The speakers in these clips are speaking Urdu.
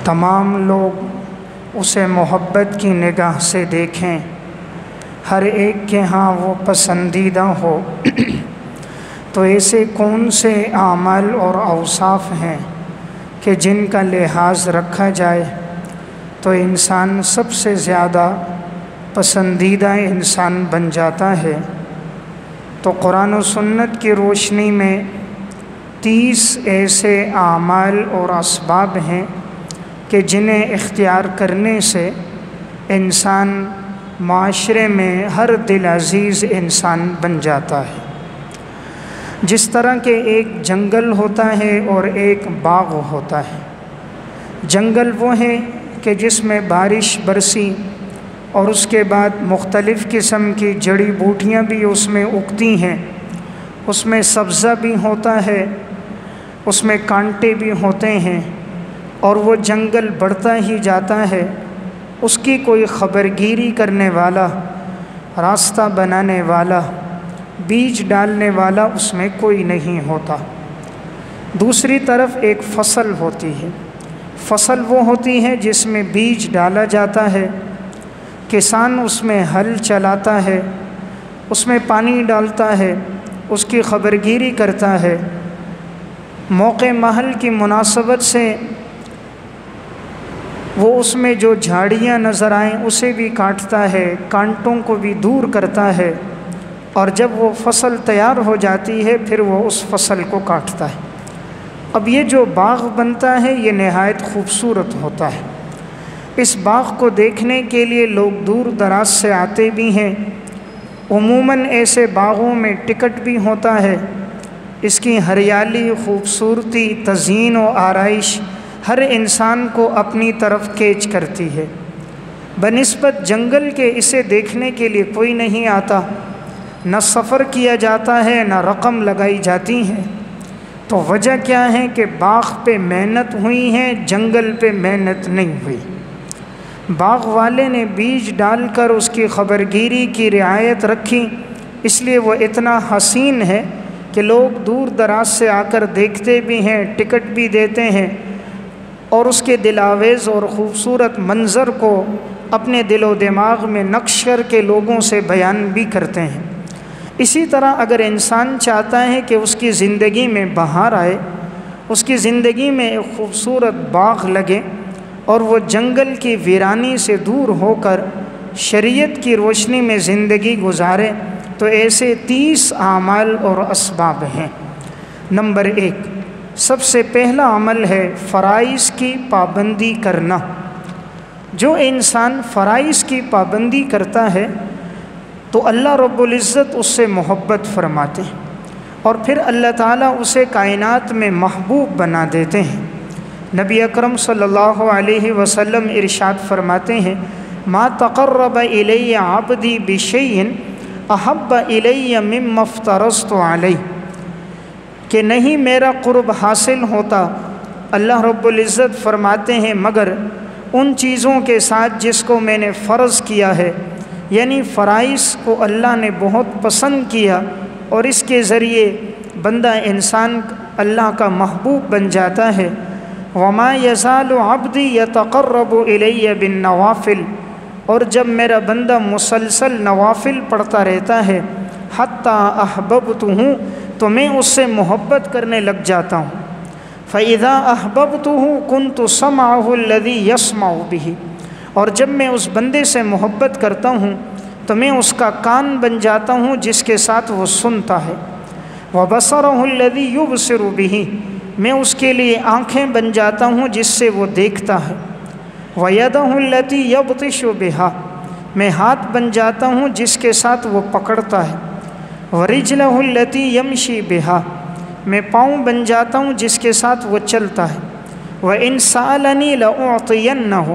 تمام لوگ اسے محبت کی نگاہ سے دیکھیں، ہر ایک کے ہاں وہ پسندیدہ ہو، تو ایسے کون سے اعمال اور اوصاف ہیں کہ جن کا لحاظ رکھا جائے تو انسان سب سے زیادہ پسندیدہ انسان بن جاتا ہے؟ تو قرآن و سنت کی روشنی میں 30 ایسے اعمال اور اسباب ہیں کہ جنہیں اختیار کرنے سے انسان معاشرے میں ہر دل عزیز انسان بن جاتا ہے۔ جس طرح کہ ایک جنگل ہوتا ہے اور ایک باغ ہوتا ہے۔ جنگل وہ ہے کہ جس میں بارش برسی اور اس کے بعد مختلف قسم کی جڑی بوٹیاں بھی اس میں اگتی ہیں، اس میں سبزہ بھی ہوتا ہے، اس میں کانٹے بھی ہوتے ہیں، اور وہ جنگل بڑھتا ہی جاتا ہے۔ اس کی کوئی خبرگیری کرنے والا، راستہ بنانے والا، بیج ڈالنے والا اس میں کوئی نہیں ہوتا۔ دوسری طرف ایک فصل ہوتی ہے۔ فصل وہ ہوتی ہے جس میں بیج ڈالا جاتا ہے، کسان اس میں ہل چلاتا ہے، اس میں پانی ڈالتا ہے، اس کی خبرگیری کرتا ہے، موقع محل کی مناسبت سے وہ اس میں جو جھاڑیاں نظر آئیں اسے بھی کاٹتا ہے، کانٹوں کو بھی دور کرتا ہے، اور جب وہ فصل تیار ہو جاتی ہے پھر وہ اس فصل کو کاٹتا ہے۔ اب یہ جو باغ بنتا ہے یہ نہایت خوبصورت ہوتا ہے۔ اس باغ کو دیکھنے کے لیے لوگ دور دراز سے آتے بھی ہیں۔ عموماً ایسے باغوں میں ٹکٹ بھی ہوتا ہے۔ اس کی ہریالی، خوبصورتی، تزئین و آرائش ہر انسان کو اپنی طرف کیچ کرتی ہے۔ بنسبت جنگل کے اسے دیکھنے کے لیے کوئی نہیں آتا، نہ سفر کیا جاتا ہے، نہ رقم لگائی جاتی ہے۔ تو وجہ کیا ہے کہ باغ پہ محنت ہوئی ہے، جنگل پہ محنت نہیں ہوئی۔ باغ والے نے بیج ڈال کر اس کی خبرگیری کی رعایت رکھی، اس لیے وہ اتنا حسین ہے کہ لوگ دور دراز سے آ کر دیکھتے بھی ہیں، ٹکٹ بھی دیتے ہیں، اور اس کے دلاویز اور خوبصورت منظر کو اپنے دل و دماغ میں نقش کر کے لوگوں سے بیان بھی کرتے ہیں۔ اسی طرح اگر انسان چاہتا ہے کہ اس کی زندگی میں بہار آئے، اس کی زندگی میں ایک خوبصورت باغ لگے، اور وہ جنگل کی ویرانی سے دور ہو کر شریعت کی روشنی میں زندگی گزارے، تو ایسے 30 اعمال اور اسباب ہیں۔ نمبر 1، سب سے پہلا عمل ہے فرائض کی پابندی کرنا۔ جو انسان فرائض کی پابندی کرتا ہے تو اللہ رب العزت اس سے محبت فرماتے ہیں، اور پھر اللہ تعالیٰ اسے کائنات میں محبوب بنا دیتے ہیں۔ نبی اکرم صلی اللہ علیہ وسلم ارشاد فرماتے ہیں، ما تقرب الی عبدی بشیء احب الی مما افترضت علیہ، کہ نہیں میرا قرب حاصل ہوتا، اللہ رب العزت فرماتے ہیں، مگر ان چیزوں کے ساتھ جس کو میں نے فرض کیا ہے، یعنی فرائض کو اللہ نے بہت پسند کیا، اور اس کے ذریعے بندہ انسان اللہ کا محبوب بن جاتا ہے۔ وما یزال عبدی یتقرب الی بالنوافل، اور جب میرا بندہ مسلسل نوافل پڑھتا رہتا ہے، حتی احببتہ، تو میں اس سے محبت کرنے لگ جاتا ہوں۔ فَإِذَا أَحْبَبْتُهُ كُنْتُ سَمْعَهُ الَّذِي يَسْمَعُ بِهِ، اور جب میں اس بندے سے محبت کرتا ہوں تو میں اس کا کان بن جاتا ہوں جس کے ساتھ وہ سنتا ہے۔ وَبَصَرَهُ الَّذِي يُبْصِرُ بِهِ، میں اس کے لیے آنکھیں بن جاتا ہوں جس سے وہ دیکھتا ہے۔ وَيَدَهُ الَّتِي يَبْطِشُ بِهَا، میں ہاتھ بن جاتا ہوں جس کے ساتھ وہ پکڑتا ہے۔ وَرِجْلَهُ الَّتِي يَمْشِي بِهَا، میں پاؤں بن جاتا ہوں جس کے ساتھ وہ چلتا ہے۔ وَإِن سَأَلَنِي لَأُعْطِيَنَّهُ،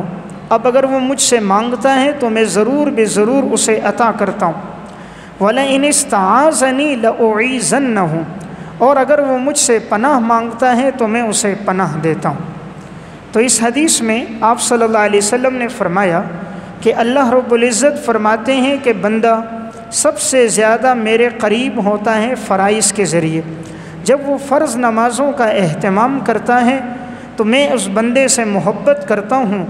اب اگر وہ مجھ سے مانگتا ہے تو میں ضرور بے ضرور اسے عطا کرتا ہوں۔ وَلَئِنِ اسْتَعَاذَنِي لَأُعِيذَنَّهُ، اور اگر وہ مجھ سے پناہ مانگتا ہے تو میں اسے پناہ دیتا ہوں۔ تو اس حدیث میں آپ صلی اللہ علیہ وسلم نے فرمایا کہ اللہ رب العزت فرماتے ہیں کہ بندہ سب سے زیادہ میرے قریب ہوتا ہے فرائض کے ذریعے۔ جب وہ فرض نمازوں کا اہتمام کرتا ہے تو میں اس بندے سے محبت کرتا ہوں،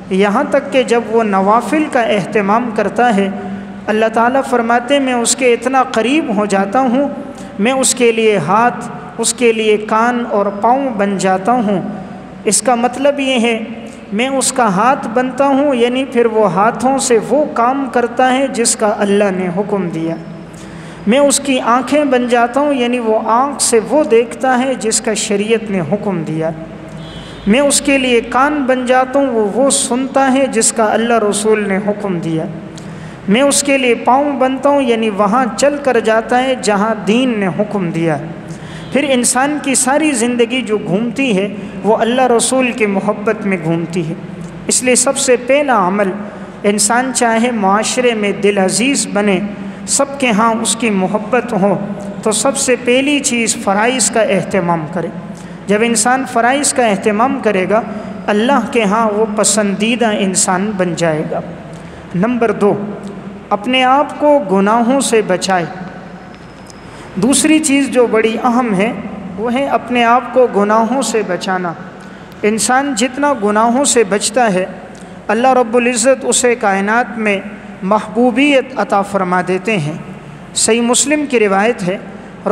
یہاں تک کہ جب وہ نوافل کا اہتمام کرتا ہے اللہ تعالیٰ فرماتے میں اس کے اتنا قریب ہو جاتا ہوں، میں اس کے لیے ہاتھ، اس کے لیے کان اور پاؤں بن جاتا ہوں۔ اس کا مطلب یہ ہے میں اس کا ہاتھ بنتا ہوں، یعنی پھر وہ ہاتھوں سے وہ کام کرتا ہے جس کا اللہ نے حکم دیا۔ میں اس کی آنکھیں بن جاتا ہوں، یعنی وہ آنکھ سے وہ دیکھتا ہے جس کا شریعت نے حکم دیا۔ میں اس کے لیے کان بن جاتا ہوں، وہ سنتا ہے جس کا اللہ رسول نے حکم دیا۔ میں اس کے لیے پاؤں بنتا ہوں، یعنی وہاں چل کر جاتا ہے جہاں دین نے حکم دیا۔ پھر انسان کی ساری زندگی جو گھومتی ہے وہ اللہ رسول کی محبت میں گھومتی ہے۔ اس لیے سب سے پہلا عمل انسان چاہے معاشرے میں دل عزیز بنے، سب کے ہاں اس کی محبت ہو، تو سب سے پہلی چیز فرائض کا اہتمام کرے۔ جب انسان فرائض کا اہتمام کرے گا اللہ کے ہاں وہ پسندیدہ انسان بن جائے گا۔ نمبر 2، اپنے آپ کو گناہوں سے بچائے۔ دوسری چیز جو بڑی اہم ہے وہ ہے اپنے آپ کو گناہوں سے بچانا۔ انسان جتنا گناہوں سے بچتا ہے اللہ رب العزت اسے کائنات میں محبوبیت عطا فرما دیتے ہیں۔ صحیح مسلم کی روایت ہے،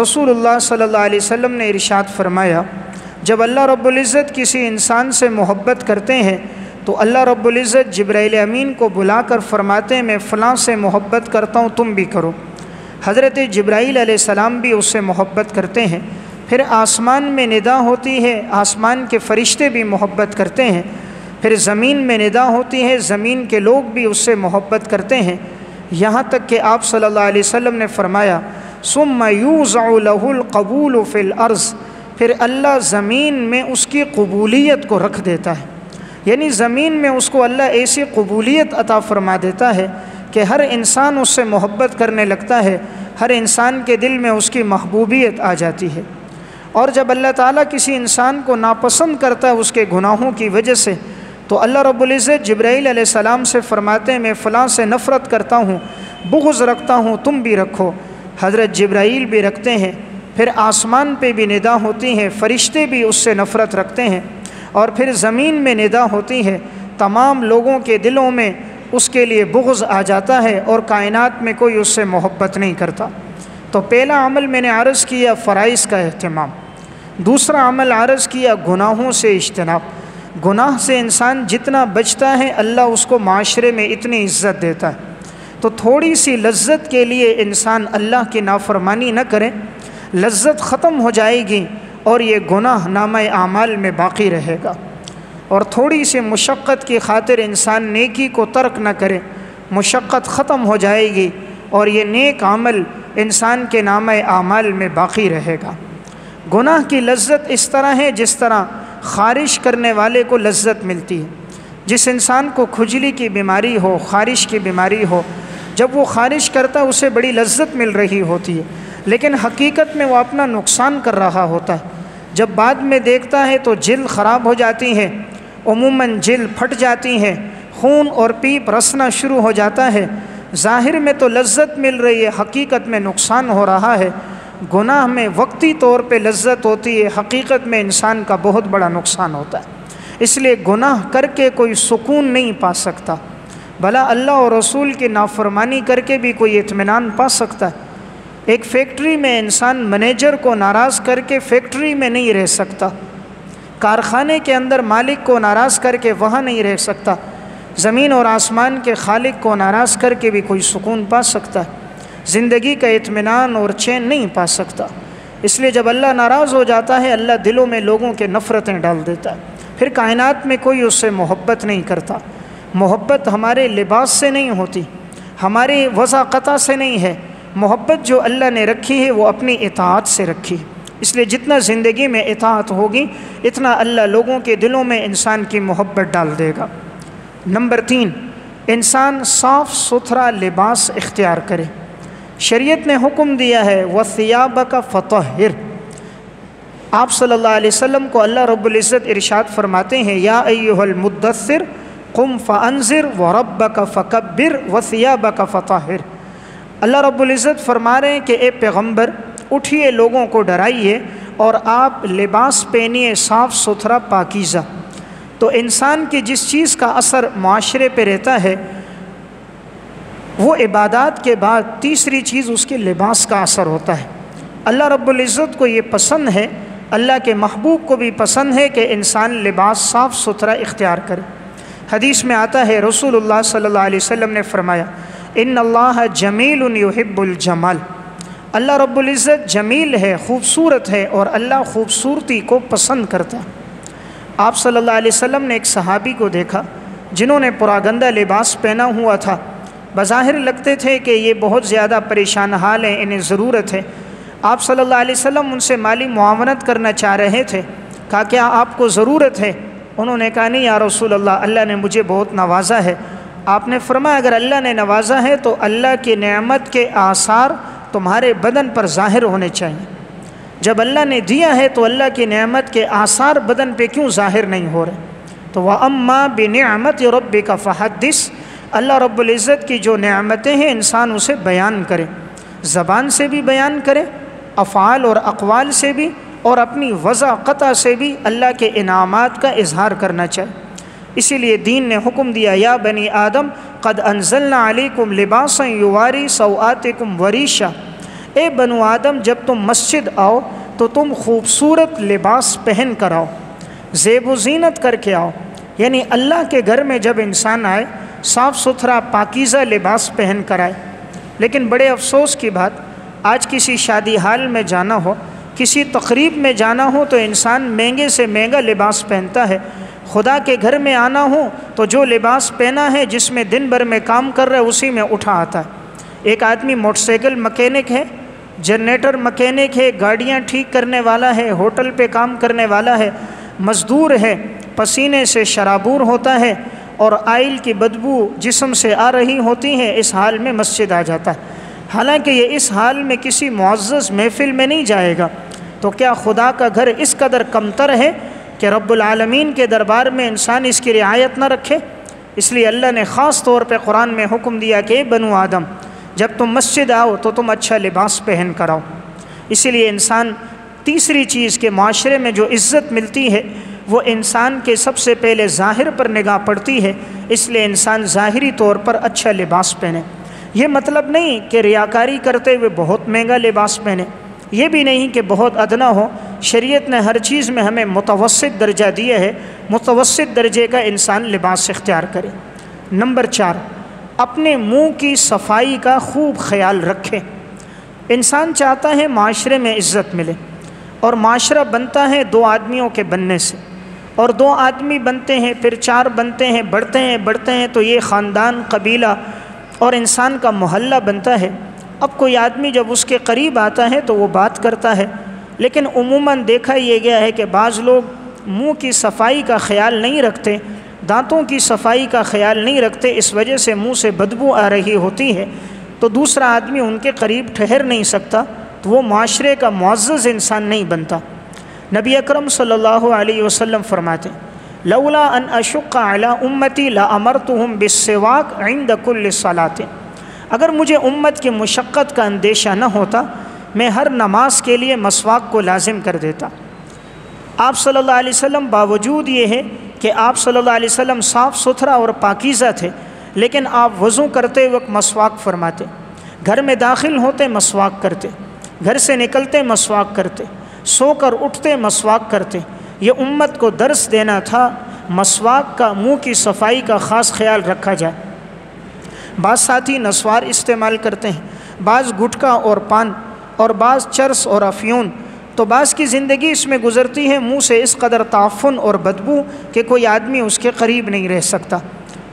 رسول اللہ صلی اللہ علیہ وسلم نے ارشاد فرمایا، جب اللہ رب العزت کسی انسان سے محبت کرتے ہیں تو اللہ رب العزت جبرائیل امین کو بلا کر فرماتے ہیں میں فلاں سے محبت کرتا ہوں، تم بھی کرو۔ حضرت جبرائیل علیہ السلام بھی اس سے محبت کرتے ہیں۔ پھر آسمان میں ندا ہوتی ہے، آسمان کے فرشتے بھی محبت کرتے ہیں۔ پھر زمین میں ندا ہوتی ہے، زمین کے لوگ بھی اس سے محبت کرتے ہیں، یہاں تک کہ آپ صلی اللہ علیہ وسلم نے فرمایا ثم یوضع له القبول فی الارض، پھر اللہ زمین میں اس کی قبولیت کو رکھ دیتا ہے، یعنی زمین میں اس کو اللہ ایسی قبولیت عطا فرما دیتا ہے کہ ہر انسان اس سے محبت کرنے لگتا ہے، ہر انسان کے دل میں اس کی محبوبیت آ جاتی ہے۔ اور جب اللہ تعالیٰ کسی انسان کو ناپسند کرتا ہے اس کے گناہوں کی وجہ سے، تو اللہ رب العزت جبرائیل علیہ السلام سے فرماتے ہیں میں فلاں سے نفرت کرتا ہوں، بغض رکھتا ہوں، تم بھی رکھو۔ حضرت جبرائیل بھی رکھتے ہیں۔ پھر آسمان پہ بھی ندا ہوتی ہے، فرشتے بھی اس سے نفرت رکھتے ہیں، اور پھر زمین میں ندا ہوتی ہے، تمام لوگوں کے دلوں میں اس کے لیے بغض آ جاتا ہے اور کائنات میں کوئی اس سے محبت نہیں کرتا۔ تو پہلا عمل میں نے عرض کیا فرائض کا اہتمام، دوسرا عمل عرض کیا گناہوں سے اجتناب۔ گناہ سے انسان جتنا بچتا ہے اللہ اس کو معاشرے میں اتنی عزت دیتا ہے۔ تو تھوڑی سی لذت کے لیے انسان اللہ کی نافرمانی نہ کرے، لذت ختم ہو جائے گی اور یہ گناہ نامہ اعمال میں باقی رہے گا۔ اور تھوڑی سی مشقت کی خاطر انسان نیکی کو ترک نہ کرے، مشقت ختم ہو جائے گی اور یہ نیک عمل انسان کے نامہ اعمال میں باقی رہے گا۔ گناہ کی لذت اس طرح ہے جس طرح خارش کرنے والے کو لذت ملتی ہے۔ جس انسان کو کھجلی کی بیماری ہو، خارش کی بیماری ہو، جب وہ خارش کرتا ہے اسے بڑی لذت مل رہی ہوتی ہے، لیکن حقیقت میں وہ اپنا نقصان کر رہا ہوتا ہے۔ جب بعد میں دیکھتا ہے تو جلد خراب ہو جاتی ہے، عموماً جلد پھٹ جاتی ہے، خون اور پیپ رسنا شروع ہو جاتا ہے۔ ظاہر میں تو لذت مل رہی ہے، حقیقت میں نقصان ہو رہا ہے۔ گناہ میں وقتی طور پہ لذت ہوتی ہے، حقیقت میں انسان کا بہت بڑا نقصان ہوتا ہے۔ اس لیے گناہ کر کے کوئی سکون نہیں پا سکتا، بھلا اللہ اور رسول کی نافرمانی کر کے بھی کوئی اطمینان پا سکتا ہے۔ ایک فیکٹری میں انسان منیجر کو ناراض کر کے فیکٹری میں نہیں رہ سکتا، کارخانے کے اندر مالک کو ناراض کر کے وہاں نہیں رہ سکتا، زمین اور آسمان کے خالق کو ناراض کر کے بھی کوئی سکون پا سکتا ہے، زندگی کا اطمینان اور چین نہیں پا سکتا۔ اس لیے جب اللہ ناراض ہو جاتا ہے اللہ دلوں میں لوگوں کے نفرتیں ڈال دیتا ہے، پھر کائنات میں کوئی اس سے محبت نہیں کرتا۔ محبت ہمارے لباس سے نہیں ہوتی، ہماری وضاقتہ سے نہیں ہے، محبت جو اللہ نے رکھی ہے وہ اپنی اطاعت سے رکھی۔ اس لیے جتنا زندگی میں اطاعت ہوگی اتنا اللہ لوگوں کے دلوں میں انسان کی محبت ڈال دے گا۔ نمبر 3، انسان صاف ستھرا لباس اختیار کرے۔ شریعت نے حکم دیا ہے وَثِيَابَكَ فَطَهِّرْ۔ آپ صلی اللہ علیہ وسلم کو اللہ رب العزت ارشاد فرماتے ہیں یا ایھا المدثر قم فانذر وربک فکبر وثیابک فطہر۔ اللہ رب العزت فرما رہے ہیں کہ اے پیغمبر اٹھیے، لوگوں کو ڈرائیے اور آپ لباس پہنیے صاف ستھرا پاکیزہ۔ تو انسان کی جس چیز کا اثر معاشرے پہ رہتا ہے وہ عبادات کے بعد تیسری چیز اس کے لباس کا اثر ہوتا ہے۔ اللہ رب العزت کو یہ پسند ہے، اللہ کے محبوب کو بھی پسند ہے کہ انسان لباس صاف ستھرا اختیار کرے۔ حدیث میں آتا ہے رسول اللہ صلی اللہ علیہ وسلم نے فرمایا ان اللہ جمیل یحب الجمال، اللہ رب العزت جمیل ہے، خوبصورت ہے، اور اللہ خوبصورتی کو پسند کرتا ہے۔ آپ صلی اللہ علیہ وسلم نے ایک صحابی کو دیکھا جنہوں نے پراگندہ لباس پہنا ہوا تھا، بظاہر لگتے تھے کہ یہ بہت زیادہ پریشان حال ہیں، انہیں ضرورت ہے۔ آپ صلی اللہ علیہ وسلم ان سے مالی معاونت کرنا چاہ رہے تھے، کہا کیا آپ کو ضرورت ہے؟ انہوں نے کہا نہیں یا رسول اللہ، اللہ نے مجھے بہت نوازا ہے۔ آپ نے فرمایا اگر اللہ نے نوازا ہے تو اللہ کی نعمت کے آثار تمہارے بدن پر ظاہر ہونے چاہیے۔ جب اللہ نے دیا ہے تو اللہ کی نعمت کے آثار بدن پہ کیوں ظاہر نہیں ہو رہے؟ تو وَأَمَّا بِنِعْمَةِ رَبِّكَ فَحَدِّثْ، اللہ رب العزت کی جو نعمتیں ہیں انسان اسے بیان کرے، زبان سے بھی بیان کرے، افعال اور اقوال سے بھی، اور اپنی وضع قطع سے بھی اللہ کے انعامات کا اظہار کرنا چاہیے۔ اسی لیے دین نے حکم دیا یا بنی آدم قد انزلنا علیکم لباسا یواری سوآتکم وریشا، اے بنو آدم جب تم مسجد آؤ تو تم خوبصورت لباس پہن کر آؤ، زیب و زینت کر کے آؤ۔ یعنی اللہ کے گھر میں جب انسان آئے صاف ستھرا پاکیزہ لباس پہن کر آئے۔ لیکن بڑے افسوس کی بات، آج کسی شادی حال میں جانا ہو، کسی تقریب میں جانا ہو تو انسان مہنگے سے مہنگا لباس پہنتا ہے۔ خدا کے گھر میں آنا ہو تو جو لباس پہنا ہے جس میں دن بھر میں کام کر رہا ہے اسی میں اٹھا آتا ہے۔ ایک آدمی موٹر سائیکل مکینک ہے، جنریٹر مکینک ہے، گاڑیاں ٹھیک کرنے والا ہے، ہوٹل پہ کام کرنے والا ہے، مزدور ہے، پسینے سے شرابور ہوتا ہے اور آئل کی بدبو جسم سے آ رہی ہوتی ہے، اس حال میں مسجد آ جاتا ہے۔ حالانکہ یہ اس حال میں کسی معزز محفل میں نہیں جائے گا، تو کیا خدا کا گھر اس قدر کمتر ہے کہ رب العالمین کے دربار میں انسان اس کی رعایت نہ رکھے؟ اس لیے اللہ نے خاص طور پہ قرآن میں حکم دیا کہ اے بنو آدم جب تم مسجد آؤ تو تم اچھا لباس پہن کر آؤ۔ اسی لیے انسان تیسری چیز کے معاشرے میں جو عزت ملتی ہے وہ انسان کے سب سے پہلے ظاہر پر نگاہ پڑتی ہے، اس لیے انسان ظاہری طور پر اچھا لباس پہنے۔ یہ مطلب نہیں کہ ریاکاری کرتے ہوئے بہت مہنگا لباس پہنے، یہ بھی نہیں کہ بہت ادنا ہو۔ شریعت نے ہر چیز میں ہمیں متوسط درجہ دیا ہے، متوسط درجے کا انسان لباس اختیار کرے۔ نمبر 4، اپنے منہ کی صفائی کا خوب خیال رکھے۔ انسان چاہتا ہے معاشرے میں عزت ملے، اور معاشرہ بنتا ہے دو آدمیوں کے بننے سے، اور دو آدمی بنتے ہیں، پھر 4 بنتے ہیں، بڑھتے ہیں تو یہ خاندان، قبیلہ اور انسان کا محلہ بنتا ہے۔ اب کوئی آدمی جب اس کے قریب آتا ہے تو وہ بات کرتا ہے، لیکن عموماً دیکھا یہ گیا ہے کہ بعض لوگ منہ کی صفائی کا خیال نہیں رکھتے، دانتوں کی صفائی کا خیال نہیں رکھتے، اس وجہ سے منہ سے بدبو آ رہی ہوتی ہے تو دوسرا آدمی ان کے قریب ٹھہر نہیں سکتا، تو وہ معاشرے کا معزز انسان نہیں بنتا۔ نبی اکرم صلی اللہ علیہ وسلم فرماتے لولا ان اشق علی امتی لامرتهم بالسواک عند کل صلاۃ، اگر مجھے امت کی مشقت کا اندیشہ نہ ہوتا میں ہر نماز کے لیے مسواک کو لازم کر دیتا۔ آپ صلی اللہ علیہ وسلم باوجود یہ ہے کہ آپ صلی اللہ علیہ وسلم صاف ستھرا اور پاکیزہ تھے، لیکن آپ وضو کرتے وقت مسواک فرماتے، گھر میں داخل ہوتے مسواک کرتے، گھر سے نکلتے مسواک کرتے، سو کر اٹھتے مسواک کرتے۔ یہ امت کو درس دینا تھا مسواک کا، منہ کی صفائی کا خاص خیال رکھا جائے۔ بعض ساتھی نسوار استعمال کرتے ہیں، بعض گٹکا اور پان، اور بعض چرس اور افیون، تو بعض کی زندگی اس میں گزرتی ہے منہ سے اس قدر تعفن اور بدبو کہ کوئی آدمی اس کے قریب نہیں رہ سکتا۔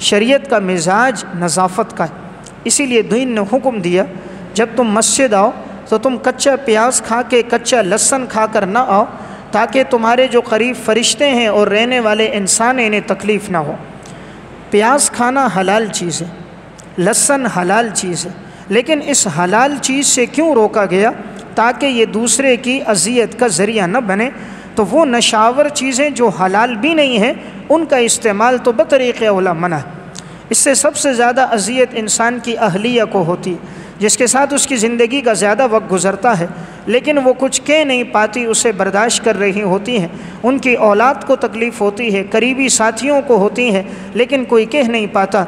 شریعت کا مزاج نظافت کا ہے، اسی لیے دین نے حکم دیا جب تم مسجد آؤ تو تم کچا پیاز کھا کے، کچا لہسن کھا کر نہ آؤ، تاکہ تمہارے جو قریب فرشتے ہیں اور رہنے والے انسان ہیں انہیں تکلیف نہ ہو۔ پیاز کھانا حلال چیز ہے، لہسن حلال چیز ہے، لیکن اس حلال چیز سے کیوں روکا گیا؟ تاکہ یہ دوسرے کی اذیت کا ذریعہ نہ بنے۔ تو وہ نشاور چیزیں جو حلال بھی نہیں ہیں ان کا استعمال تو بطریق اولا منع ہے۔ اس سے سب سے زیادہ اذیت انسان کی اہلیہ کو ہوتی، جس کے ساتھ اس کی زندگی کا زیادہ وقت گزرتا ہے لیکن وہ کچھ کہہ نہیں پاتی، اسے برداشت کر رہی ہوتی ہیں، ان کی اولاد کو تکلیف ہوتی ہے، قریبی ساتھیوں کو ہوتی ہے لیکن کوئی کہہ نہیں پاتا۔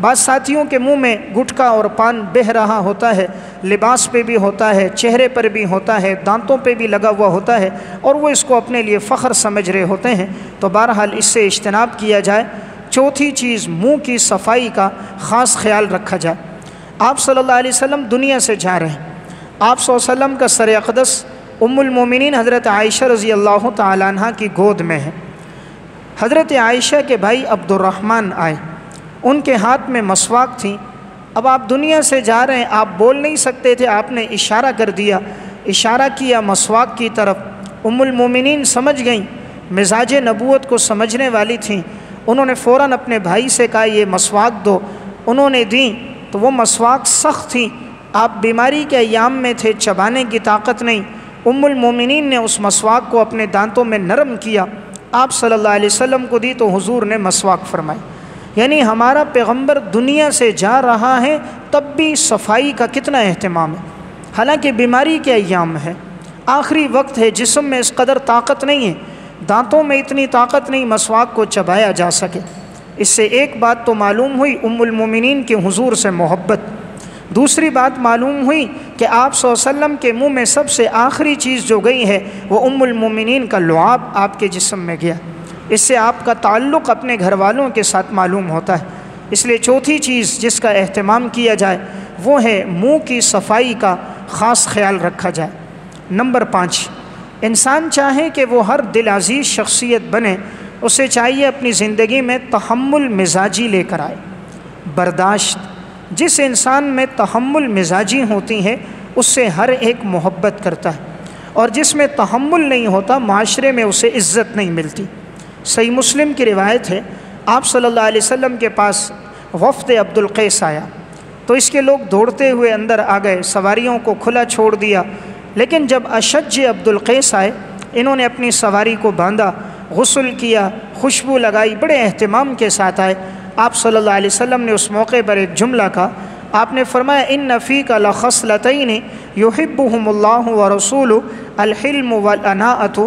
بعض ساتھیوں کے منہ میں گٹکا اور پان بہہ رہا ہوتا ہے، لباس پہ بھی ہوتا ہے، چہرے پر بھی ہوتا ہے، دانتوں پہ بھی لگا ہوا ہوتا ہے، اور وہ اس کو اپنے لیے فخر سمجھ رہے ہوتے ہیں۔ تو بہرحال اس سے اجتناب کیا جائے۔ چوتھی چیز، منہ کی صفائی کا خاص خیال رکھا جائے۔ آپ صلی اللہ علیہ وسلم دنیا سے جا رہے ہیں، آپ صلی اللہ علیہ وسلم کا سر اقدس ام المومنین حضرت عائشہ رضی اللہ تعالیٰ عنہ کی گود میں ہے۔ حضرت عائشہ کے بھائی عبد الرحمن آئے، ان کے ہاتھ میں مسواک تھی۔ اب آپ دنیا سے جا رہے ہیں، آپ بول نہیں سکتے تھے، آپ نے اشارہ کر دیا، اشارہ کیا مسواک کی طرف۔ ام المومنین سمجھ گئیں، مزاج نبوت کو سمجھنے والی تھیں، انہوں نے فوراً اپنے بھائی سے کہا یہ مسواک دو، انہوں نے دیں تو وہ مسواک سخت تھی، آپ بیماری کے ایام میں تھے، چبانے کی طاقت نہیں۔ ام المومنین نے اس مسواک کو اپنے دانتوں میں نرم کیا، آپ صلی اللہ علیہ وسلم کو دی تو حضور نے مسواک فرمائی۔ یعنی ہمارا پیغمبر دنیا سے جا رہا ہے تب بھی صفائی کا کتنا اہتمام ہے، حالانکہ بیماری کے ایام ہے، آخری وقت ہے، جسم میں اس قدر طاقت نہیں ہے، دانتوں میں اتنی طاقت نہیں مسواک کو چبایا جا سکے۔ اس سے ایک بات تو معلوم ہوئی ام المومنین کے حضور سے محبت، دوسری بات معلوم ہوئی کہ آپ صلی اللہ علیہ وسلم کے منہ میں سب سے آخری چیز جو گئی ہے وہ ام المومنین کا لعاب آپ کے جسم میں گیا۔ اس سے آپ کا تعلق اپنے گھر والوں کے ساتھ معلوم ہوتا ہے۔ اس لیے چوتھی چیز جس کا اہتمام کیا جائے وہ ہے منہ کی صفائی کا خاص خیال رکھا جائے۔ نمبر 5، انسان چاہے کہ وہ ہر دل عزیز شخصیت بنے، اسے چاہیے اپنی زندگی میں تحمل مزاجی لے کر آئے، برداشت۔ جس انسان میں تحمل مزاجی ہوتی ہے اس سے ہر ایک محبت کرتا ہے، اور جس میں تحمل نہیں ہوتا معاشرے میں اسے عزت نہیں ملتی۔ صحیح مسلم کی روایت ہے، آپ صلی اللہ علیہ وسلم کے پاس وفد عبد القیس آیا تو اس کے لوگ دوڑتے ہوئے اندر آ گئے، سواریوں کو کھلا چھوڑ دیا، لیکن جب اشج عبد القیس آئے انہوں نے اپنی سواری کو باندھا، غسل کیا، خوشبو لگائی، بڑے اہتمام کے ساتھ آئے۔ آپ صلی اللہ علیہ وسلم نے اس موقع پر ایک جملہ کہا، آپ نے فرمایا ان فیک لخصلتین یحبہم اللہ ورسولہ الحلم والاناۃ،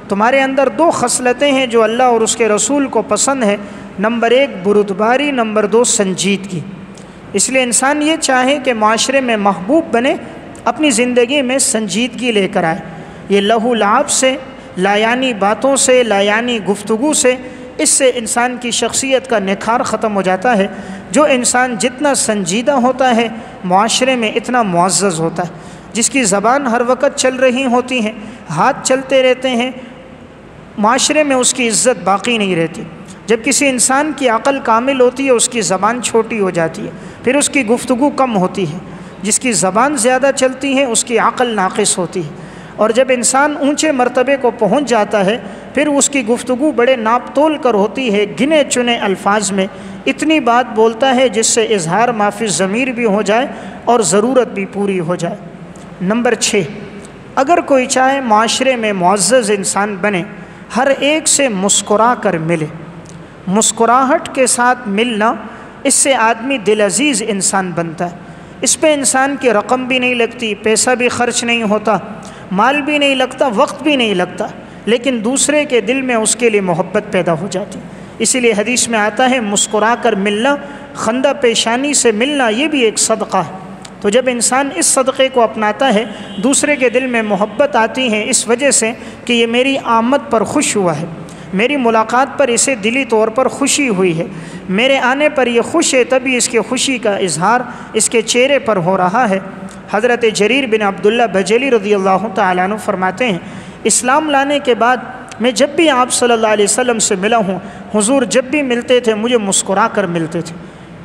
تمہارے اندر 2 خصلتیں ہیں جو اللہ اور اس کے رسول کو پسند ہے، نمبر 1 بردباری، نمبر 2 سنجیدگی۔ اس لیے انسان یہ چاہے کہ معاشرے میں محبوب بنے، اپنی زندگی میں سنجیدگی لے کر آئے۔ یہ لہو لعب سے، لایانی باتوں سے، لایانی گفتگو سے، اس سے انسان کی شخصیت کا نکھار ختم ہو جاتا ہے۔ جو انسان جتنا سنجیدہ ہوتا ہے معاشرے میں اتنا معزز ہوتا ہے۔ جس کی زبان ہر وقت چل رہی ہوتی ہے، ہاتھ چلتے رہتے ہیں، معاشرے میں اس کی عزت باقی نہیں رہتی۔ جب کسی انسان کی عقل کامل ہوتی ہے اس کی زبان چھوٹی ہو جاتی ہے، پھر اس کی گفتگو کم ہوتی ہے۔ جس کی زبان زیادہ چلتی ہے اس کی عقل ناقص ہوتی ہے، اور جب انسان اونچے مرتبے کو پہنچ جاتا ہے پھر اس کی گفتگو بڑے ناپ تول کر ہوتی ہے، گنے چنے الفاظ میں اتنی بات بولتا ہے جس سے اظہار معافی ضمیر بھی ہو جائے اور ضرورت بھی پوری ہو جائے۔ نمبر 6، اگر کوئی چاہے معاشرے میں معزز انسان بنے، ہر ایک سے مسکرا کر ملے۔ مسکراہٹ کے ساتھ ملنا، اس سے آدمی دل عزیز انسان بنتا ہے۔ اس پہ انسان کی رقم بھی نہیں لگتی، پیسہ بھی خرچ نہیں ہوتا، مال بھی نہیں لگتا، وقت بھی نہیں لگتا، لیکن دوسرے کے دل میں اس کے لیے محبت پیدا ہو جاتی۔ اسی لیے حدیث میں آتا ہے مسکرا کر ملنا، خندہ پیشانی سے ملنا، یہ بھی ایک صدقہ ہے۔ تو جب انسان اس صدقے کو اپناتا ہے دوسرے کے دل میں محبت آتی ہے، اس وجہ سے کہ یہ میری آمد پر خوش ہوا ہے، میری ملاقات پر اسے دلی طور پر خوشی ہوئی ہے، میرے آنے پر یہ خوش ہے، تبھی اس کے خوشی کا اظہار اس کے چہرے پر ہو رہا ہے۔ حضرت جریر بن عبداللہ بجلی رضی اللہ تعالیٰ عنہ فرماتے ہیں، اسلام لانے کے بعد میں جب بھی آپ صلی اللہ علیہ وسلم سے ملا ہوں، حضور جب بھی ملتے تھے مجھے مسکرا کر ملتے تھے،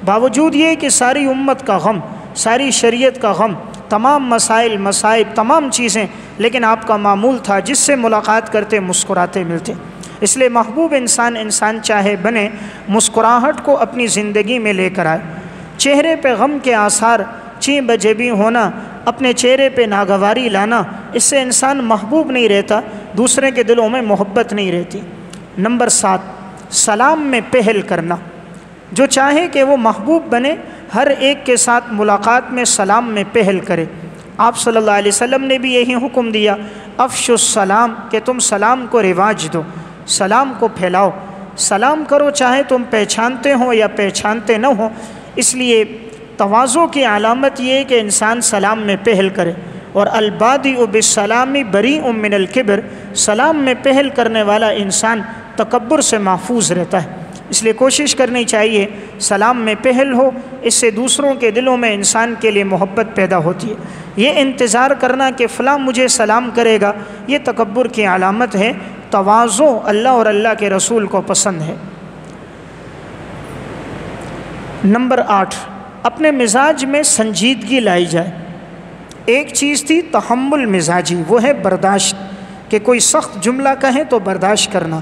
باوجود یہ کہ ساری امت کا غم، ساری شریعت کا غم، تمام مسائل مصائب، تمام چیزیں، لیکن آپ کا معمول تھا جس سے ملاقات کرتے مسکراتے ملتے۔ اس لیے محبوب انسان چاہے بنے، مسکراہٹ کو اپنی زندگی میں لے کر آئے۔ چہرے پہ غم کے آثار چیں بجے بھی ہونا، اپنے چہرے پہ ناگواری لانا، اس سے انسان محبوب نہیں رہتا، دوسرے کے دلوں میں محبت نہیں رہتی۔ نمبر 7، سلام میں پہل کرنا۔ جو چاہے کہ وہ محبوب بنے، ہر ایک کے ساتھ ملاقات میں سلام میں پہل کرے۔ آپ صلی اللہ علیہ وسلم نے بھی یہی حکم دیا، افشوا السلام، کہ تم سلام کو رواج دو، سلام کو پھیلاؤ، سلام کرو چاہے تم پہچانتے ہو یا پہچانتے نہ ہو۔ اس لیے تواضع کی علامت یہ ہے کہ انسان سلام میں پہل کرے، اور البادئ بالسلام بریء من الکبر، سلام میں پہل کرنے والا انسان تکبر سے محفوظ رہتا ہے۔ اس لیے کوشش کرنی چاہیے سلام میں پہل ہو، اس سے دوسروں کے دلوں میں انسان کے لیے محبت پیدا ہوتی ہے۔ یہ انتظار کرنا کہ فلاں مجھے سلام کرے گا، یہ تکبر کی علامت ہے۔ تواضع اللہ اور اللہ کے رسول کو پسند ہے۔ نمبر 8، اپنے مزاج میں سنجیدگی لائی جائے۔ ایک چیز تھی تحمل مزاجی، وہ ہے برداشت، کہ کوئی سخت جملہ کہیں تو برداشت کرنا۔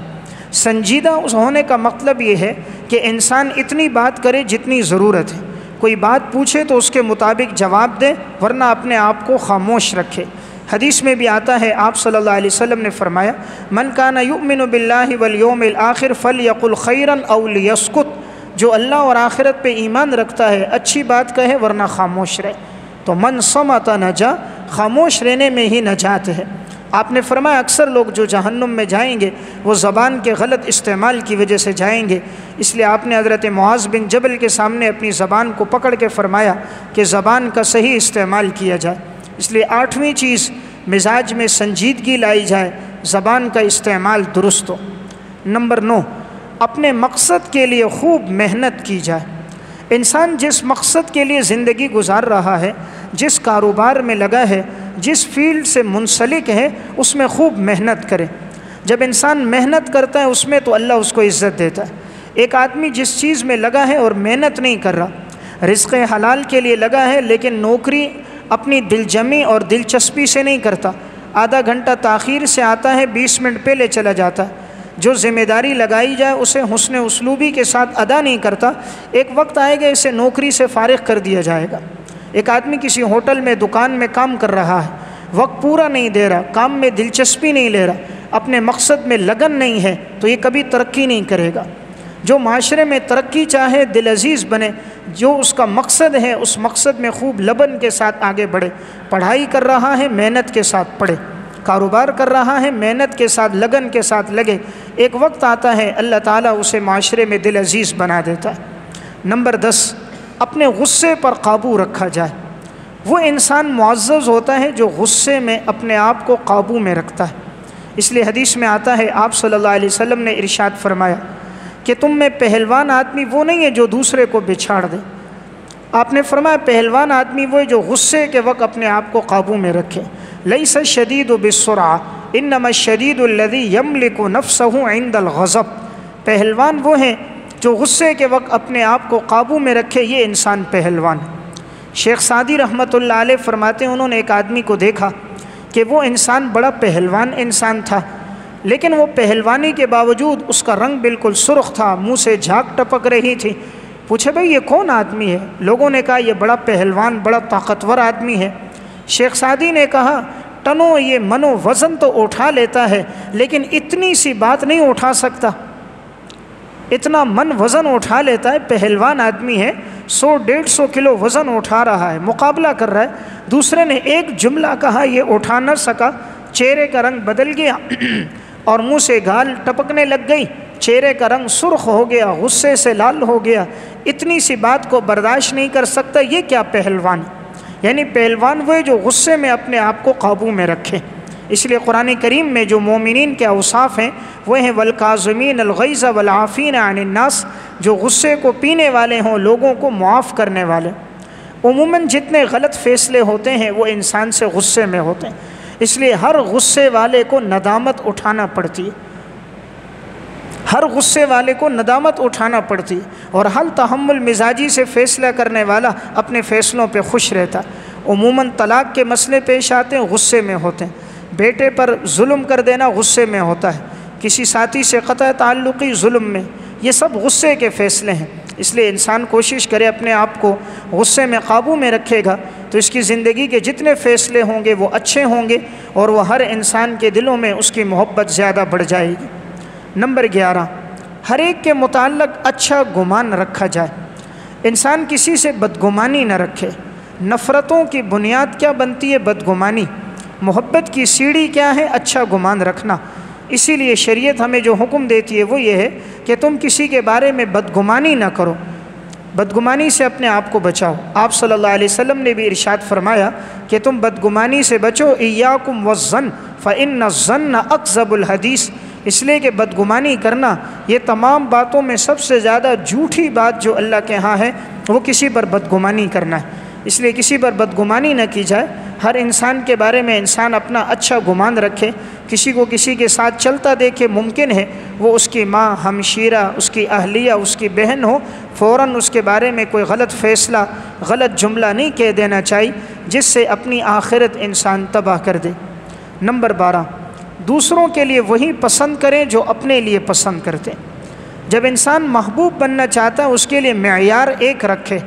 سنجیدہ ہونے کا مطلب یہ ہے کہ انسان اتنی بات کرے جتنی ضرورت ہے، کوئی بات پوچھے تو اس کے مطابق جواب دے، ورنہ اپنے آپ کو خاموش رکھے۔ حدیث میں بھی آتا ہے، آپ صلی اللہ علیہ وسلم نے فرمایا، من کان یؤمن باللہ والیوم الآخر فلیقل خیرا او لیسکت، جو اللہ اور آخرت پہ ایمان رکھتا ہے اچھی بات کہے ورنہ خاموش رہے۔ تو من صمت نجا، خاموش رہنے میں ہی نجات ہے۔ آپ نے فرمایا اکثر لوگ جو جہنم میں جائیں گے وہ زبان کے غلط استعمال کی وجہ سے جائیں گے، اس لیے آپ نے حضرت معاذ بن جبل کے سامنے اپنی زبان کو پکڑ کے فرمایا کہ زبان کا صحیح استعمال کیا جائے۔ اس لیے 8ویں چیز، مزاج میں سنجیدگی لائی جائے، زبان کا استعمال درست ہو۔ نمبر 9، اپنے مقصد کے لیے خوب محنت کی جائے۔ انسان جس مقصد کے لیے زندگی گزار رہا ہے، جس کاروبار میں لگا ہے، جس فیلڈ سے منسلک ہے، اس میں خوب محنت کرے۔ جب انسان محنت کرتا ہے اس میں تو اللہ اس کو عزت دیتا ہے۔ ایک آدمی جس چیز میں لگا ہے اور محنت نہیں کر رہا، رزق حلال کے لیے لگا ہے لیکن نوکری اپنی دل جمی اور دلچسپی سے نہیں کرتا، آدھا گھنٹہ تاخیر سے آتا ہے، 20 منٹ پہلے چلا جاتا ہے، جو ذمہ داری لگائی جائے اسے حسن اسلوبی کے ساتھ ادا نہیں کرتا، ایک وقت آئے گا اسے نوکری سے فارغ کر دیا جائے گا۔ ایک آدمی کسی ہوٹل میں، دکان میں کام کر رہا ہے، وقت پورا نہیں دے رہا، کام میں دلچسپی نہیں لے رہا، اپنے مقصد میں لگن نہیں ہے، تو یہ کبھی ترقی نہیں کرے گا۔ جو معاشرے میں ترقی چاہے، دل عزیز بنے، جو اس کا مقصد ہے اس مقصد میں خوب لگن کے ساتھ آگے بڑھے۔ پڑھائی کر رہا ہے، محنت کے ساتھ پڑھے، کاروبار کر رہا ہے، محنت کے ساتھ لگن کے ساتھ لگے، ایک وقت آتا ہے اللہ تعالیٰ اسے معاشرے میں دل عزیز بنا دیتا ہے۔ نمبر 10، اپنے غصے پر قابو رکھا جائے۔ وہ انسان معزز ہوتا ہے جو غصے میں اپنے آپ کو قابو میں رکھتا ہے۔ اس لیے حدیث میں آتا ہے، آپ صلی اللہ علیہ وسلم نے ارشاد فرمایا کہ تم میں پہلوان آدمی وہ نہیں ہے جو دوسرے کو بچھاڑ دے۔ آپ نے فرمایا پہلوان آدمی وہ ہے جو غصے کے وقت اپنے آپ کو قابو میں رکھے۔ لیس الشدید بالسرعہ انما الشدید الذی یملک نفسہ عند الغضب، پہلوان وہ ہیں جو غصے کے وقت اپنے آپ کو قابو میں رکھے، یہ انسان پہلوان ہے۔ شیخ سعدی رحمۃ اللہ علیہ فرماتے ہیں، انہوں نے ایک آدمی کو دیکھا کہ وہ انسان بڑا پہلوان انسان تھا، لیکن وہ پہلوانی کے باوجود اس کا رنگ بالکل سرخ تھا، منہ سے جھاگ ٹپک رہی تھی۔ پوچھے بھئی یہ کون آدمی ہے؟ لوگوں نے کہا یہ بڑا پہلوان، بڑا طاقتور آدمی ہے۔ شیخ سعدی نے کہا ٹنو یہ منو وزن تو اٹھا لیتا ہے لیکن اتنی سی بات نہیں اٹھا سکتا، اتنا من وزن اٹھا لیتا ہے، پہلوان آدمی ہے، 100-150 کلو وزن اٹھا رہا ہے، مقابلہ کر رہا ہے۔ دوسرے نے ایک جملہ کہا یہ اٹھا نہ سکا، چہرے کا رنگ بدل گیا اور منہ سے گال ٹپکنے لگ گئی، چہرے کا رنگ سرخ ہو گیا، غصے سے لال ہو گیا، اتنی سی بات کو برداشت نہیں کر سکتا، یہ کیا پہلوان؟ یعنی پہلوان وہ جو غصے میں اپنے آپ کو قابو میں رکھے۔ اس لیے قرآن کریم میں جو مومنین کے اوصاف ہیں وہ ہیں والکاظمین الغیظ والعافین عن الناس، جو غصے کو پینے والے ہوں، لوگوں کو معاف کرنے والے۔ عموماً جتنے غلط فیصلے ہوتے ہیں وہ انسان سے غصے میں ہوتے ہیں، اس لیے ہر غصے والے کو ندامت اٹھانا پڑتی ہے، ہر غصے والے کو ندامت اٹھانا پڑتی ہے، اور ہر تحمل مزاجی سے فیصلہ کرنے والا اپنے فیصلوں پہ خوش رہتا ہے۔ عموماً طلاق کے مسئلے پیش آتے ہیں، غصے میں ہوتے ہیں، بیٹے پر ظلم کر دینا غصے میں ہوتا ہے، کسی ساتھی سے قطع تعلقی ظلم میں، یہ سب غصے کے فیصلے ہیں۔ اس لیے انسان کوشش کرے اپنے آپ کو غصے میں قابو میں رکھے گا تو اس کی زندگی کے جتنے فیصلے ہوں گے وہ اچھے ہوں گے اور وہ ہر انسان کے دلوں میں اس کی محبت زیادہ بڑھ جائے گی۔ نمبر 11، ہر ایک کے متعلق اچھا گمان رکھا جائے۔ انسان کسی سے بدگمانی نہ رکھے۔ نفرتوں کی بنیاد کیا بنتی ہے؟ بدگمانی۔ محبت کی سیڑھی کیا ہے؟ اچھا گمان رکھنا۔ اسی لیے شریعت ہمیں جو حکم دیتی ہے وہ یہ ہے کہ تم کسی کے بارے میں بدگمانی نہ کرو، بدگمانی سے اپنے آپ کو بچاؤ۔ آپ صلی اللہ علیہ وسلم نے بھی ارشاد فرمایا کہ تم بدگمانی سے بچو، ایاکم والظن فإن الظن اکذب الحدیث، اس لیے کہ بدگمانی کرنا یہ تمام باتوں میں سب سے زیادہ جھوٹی بات جو اللہ کے ہاں ہے وہ کسی پر بدگمانی کرنا ہے۔ اس لیے کسی پر بدگمانی نہ کی جائے، ہر انسان کے بارے میں انسان اپنا اچھا گمان رکھے۔ کسی کو کسی کے ساتھ چلتا دیکھے، ممکن ہے وہ اس کی ماں، ہمشیرہ، اس کی اہلیہ، اس کی بہن ہو، فوراً اس کے بارے میں کوئی غلط فیصلہ، غلط جملہ نہیں کہہ دینا چاہیے جس سے اپنی آخرت انسان تباہ کر دے۔ نمبر 12، دوسروں کے لیے وہی پسند کریں جو اپنے لیے پسند کرتے ہیں۔ جب انسان محبوب بننا چاہتا ہے اس کے لیے معیار ایک رکھے۔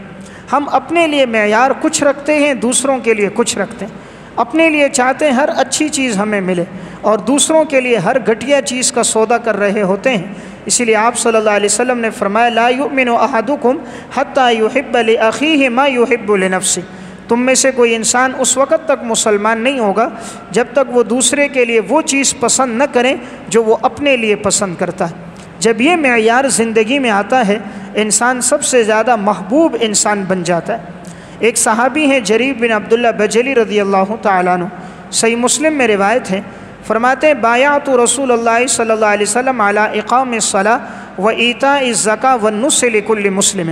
ہم اپنے لیے معیار کچھ رکھتے ہیں، دوسروں کے لیے کچھ رکھتے ہیں۔ اپنے لیے چاہتے ہیں ہر اچھی چیز ہمیں ملے، اور دوسروں کے لیے ہر گھٹیا چیز کا سودا کر رہے ہوتے ہیں۔ اسی لیے آپ صلی اللہ علیہ وسلم نے فرمایا لا یؤمن احدکم حتی یحب لاخیہ ما یحب لنفسہ، تم میں سے کوئی انسان اس وقت تک مسلمان نہیں ہوگا جب تک وہ دوسرے کے لیے وہ چیز پسند نہ کرے جو وہ اپنے لیے پسند کرتا ہے۔ جب یہ معیار زندگی میں آتا ہے انسان سب سے زیادہ محبوب انسان بن جاتا ہے۔ ایک صحابی ہیں جریر بن عبداللہ بجلی رضی اللہ تعالیٰ عنہ، صحیح مسلم میں روایت ہے، فرماتے ہیں بایعت رسول اللہ صلی اللہ علیہ وسلم علی اقام الصلاۃ و ایتاء الزکاۃ والنصح لکل مسلم،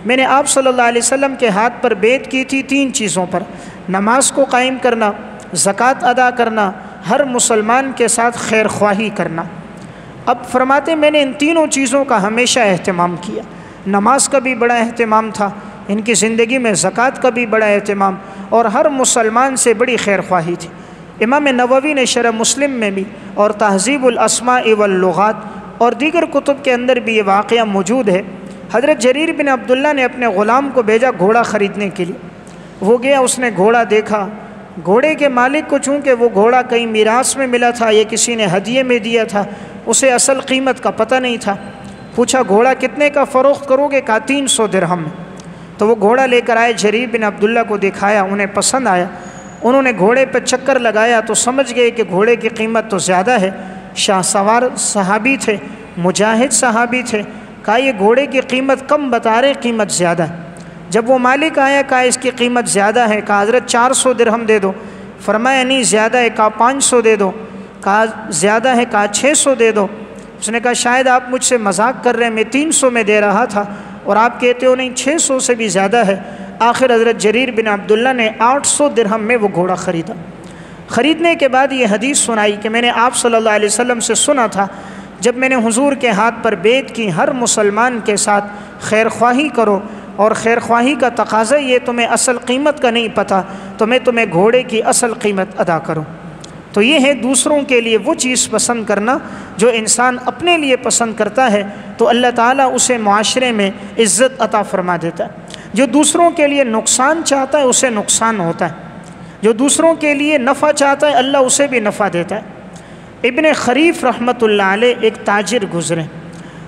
میں نے آپ صلی اللہ علیہ وسلم کے ہاتھ پر بیعت کی تھی 3 چیزوں پر، نماز کو قائم کرنا، زکوٰۃ ادا کرنا، ہر مسلمان کے ساتھ خیر خواہی کرنا۔ اب فرماتے میں نے ان تینوں چیزوں کا ہمیشہ اہتمام کیا، نماز کا بھی بڑا اہتمام تھا، ان کی زندگی میں زکوٰۃ کا بھی بڑا اہتمام، اور ہر مسلمان سے بڑی خیر خواہی تھی۔ امام نووی نے شرح مسلم میں بھی اور تہذیب الاسماء واللغات اور دیگر کتب کے اندر بھی یہ واقعہ موجود ہے۔ حضرت جریر بن عبداللہ نے اپنے غلام کو بھیجا گھوڑا خریدنے کے لیے، وہ گیا، اس نے گھوڑا دیکھا، گھوڑے کے مالک کو چونکہ وہ گھوڑا کہیں میراث میں ملا تھا یا کسی نے ہدیے میں دیا تھا، اسے اصل قیمت کا پتہ نہیں تھا۔ پوچھا گھوڑا کتنے کا فروخت کرو گے؟ کہا 300 درہم میں۔ تو وہ گھوڑا لے کر آئے، جریر بن عبداللہ کو دکھایا، انہیں پسند آیا، انہوں نے گھوڑے پہ چکر لگایا تو سمجھ گئے کہ گھوڑے کی قیمت تو زیادہ ہے۔ شاہ سوار صحابی تھے، مجاہد صحابی تھے، کہا یہ گھوڑے کی قیمت کم بتا رہے، قیمت زیادہ ہے۔ جب وہ مالک آیا کہا اس کی قیمت زیادہ ہے، کہا حضرت 400 درہم دے دو، فرمایا نہیں زیادہ ہے، کہا 500 دے دو، کہا زیادہ ہے، کہا 600 دے دو۔ اس نے کہا شاید آپ مجھ سے مذاق کر رہے ہیں، میں 300 میں دے رہا تھا اور آپ کہتے ہو نہیں 600 سے بھی زیادہ ہے۔ آخر حضرت جریر بن عبداللہ نے 800 درہم میں وہ گھوڑا خریدا۔ خریدنے کے بعد یہ حدیث سنائی کہ میں نے آپ صلی اللہ علیہ وسلم سے سنا تھا، جب میں نے حضور کے ہاتھ پر بیعت کی ہر مسلمان کے ساتھ خیر خواہی کرو، اور خیر خواہی کا تقاضا یہ تمہیں اصل قیمت کا نہیں پتہ تو میں تمہیں گھوڑے کی اصل قیمت ادا کروں۔ تو یہ ہے دوسروں کے لیے وہ چیز پسند کرنا جو انسان اپنے لیے پسند کرتا ہے تو اللہ تعالیٰ اسے معاشرے میں عزت عطا فرما دیتا ہے۔ جو دوسروں کے لیے نقصان چاہتا ہے اسے نقصان ہوتا ہے، جو دوسروں کے لیے نفع چاہتا ہے اللہ اسے بھی نفع دیتا ہے۔ ابن خریف رحمۃ اللہ علیہ ایک تاجر گزرے،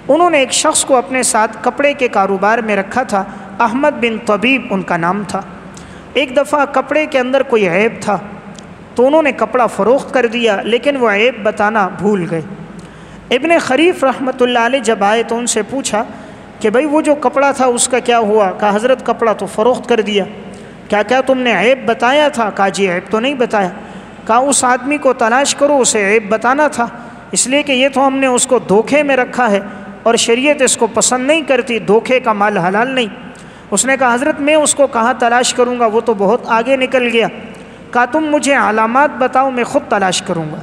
انہوں نے ایک شخص کو اپنے ساتھ کپڑے کے کاروبار میں رکھا تھا، احمد بن طبیب ان کا نام تھا۔ ایک دفعہ کپڑے کے اندر کوئی عیب تھا تو انہوں نے کپڑا فروخت کر دیا، لیکن وہ عیب بتانا بھول گئے۔ ابن خریف رحمۃ اللہ علیہ جب آئے تو ان سے پوچھا کہ بھئی وہ جو کپڑا تھا اس کا کیا ہوا؟ کہا حضرت کپڑا تو فروخت کر دیا۔ کیا تم نے عیب بتایا تھا؟ کہا جی عیب تو نہیں بتایا۔ کہا اس آدمی کو تلاش کرو، اسے عیب بتانا تھا، اس لیے کہ یہ تو ہم نے اس کو دھوکے میں رکھا ہے اور شریعت اس کو پسند نہیں کرتی، دھوکے کا مال حلال نہیں۔ اس نے کہا حضرت میں اس کو کہاں تلاش کروں گا، وہ تو بہت آگے نکل گیا۔ کہا تم مجھے علامات بتاؤ، میں خود تلاش کروں گا۔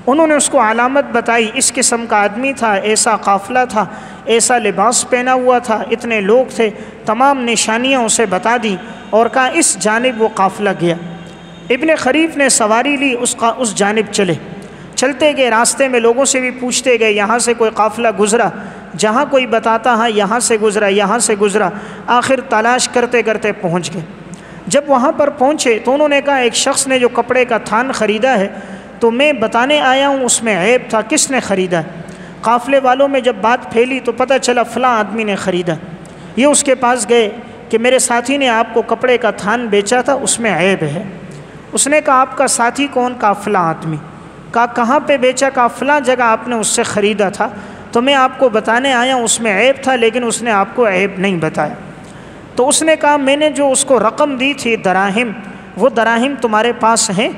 انہوں نے اس کو علامت بتائی، اس قسم کا آدمی تھا، ایسا قافلہ تھا، ایسا لباس پہنا ہوا تھا، اتنے لوگ تھے، تمام نشانیاں اسے بتا دیں اور کہا اس جانب وہ قافلہ گیا۔ ابن خریف نے سواری لی، اس جانب چلتے گئے، راستے میں لوگوں سے بھی پوچھتے گئے، یہاں سے کوئی قافلہ گزرا؟ جہاں کوئی بتاتا ہاں یہاں سے گزرا، یہاں سے گزرا، آخر تلاش کرتے کرتے پہنچ گئے۔ جب وہاں پر پہنچے تو انہوں نے کہا ایک شخص نے جو کپڑے کا تھان خریدا ہے تو میں بتانے آیا ہوں اس میں عیب تھا، کس نے خریدا ہے؟ قافلے والوں میں جب بات پھیلی تو پتہ چلا فلاں آدمی نے خریدا۔ یہ اس کے پاس گئے کہ میرے ساتھی نے آپ کو کپڑے کا تھان بیچا تھا، اس میں عیب ہے۔ اس نے کہا آپ کا ساتھی کون؟ کہا فلاں آدمی۔ کہا کہاں پہ بیچا؟ کہا فلاں جگہ آپ نے اس سے خریدا تھا، تو میں آپ کو بتانے آیا ہوں اس میں عیب تھا، لیکن اس نے آپ کو عیب نہیں بتایا۔ تو اس نے کہا میں نے جو اس کو رقم دی تھی دراہم، وہ دراہم تمہارے پاس ہیں؟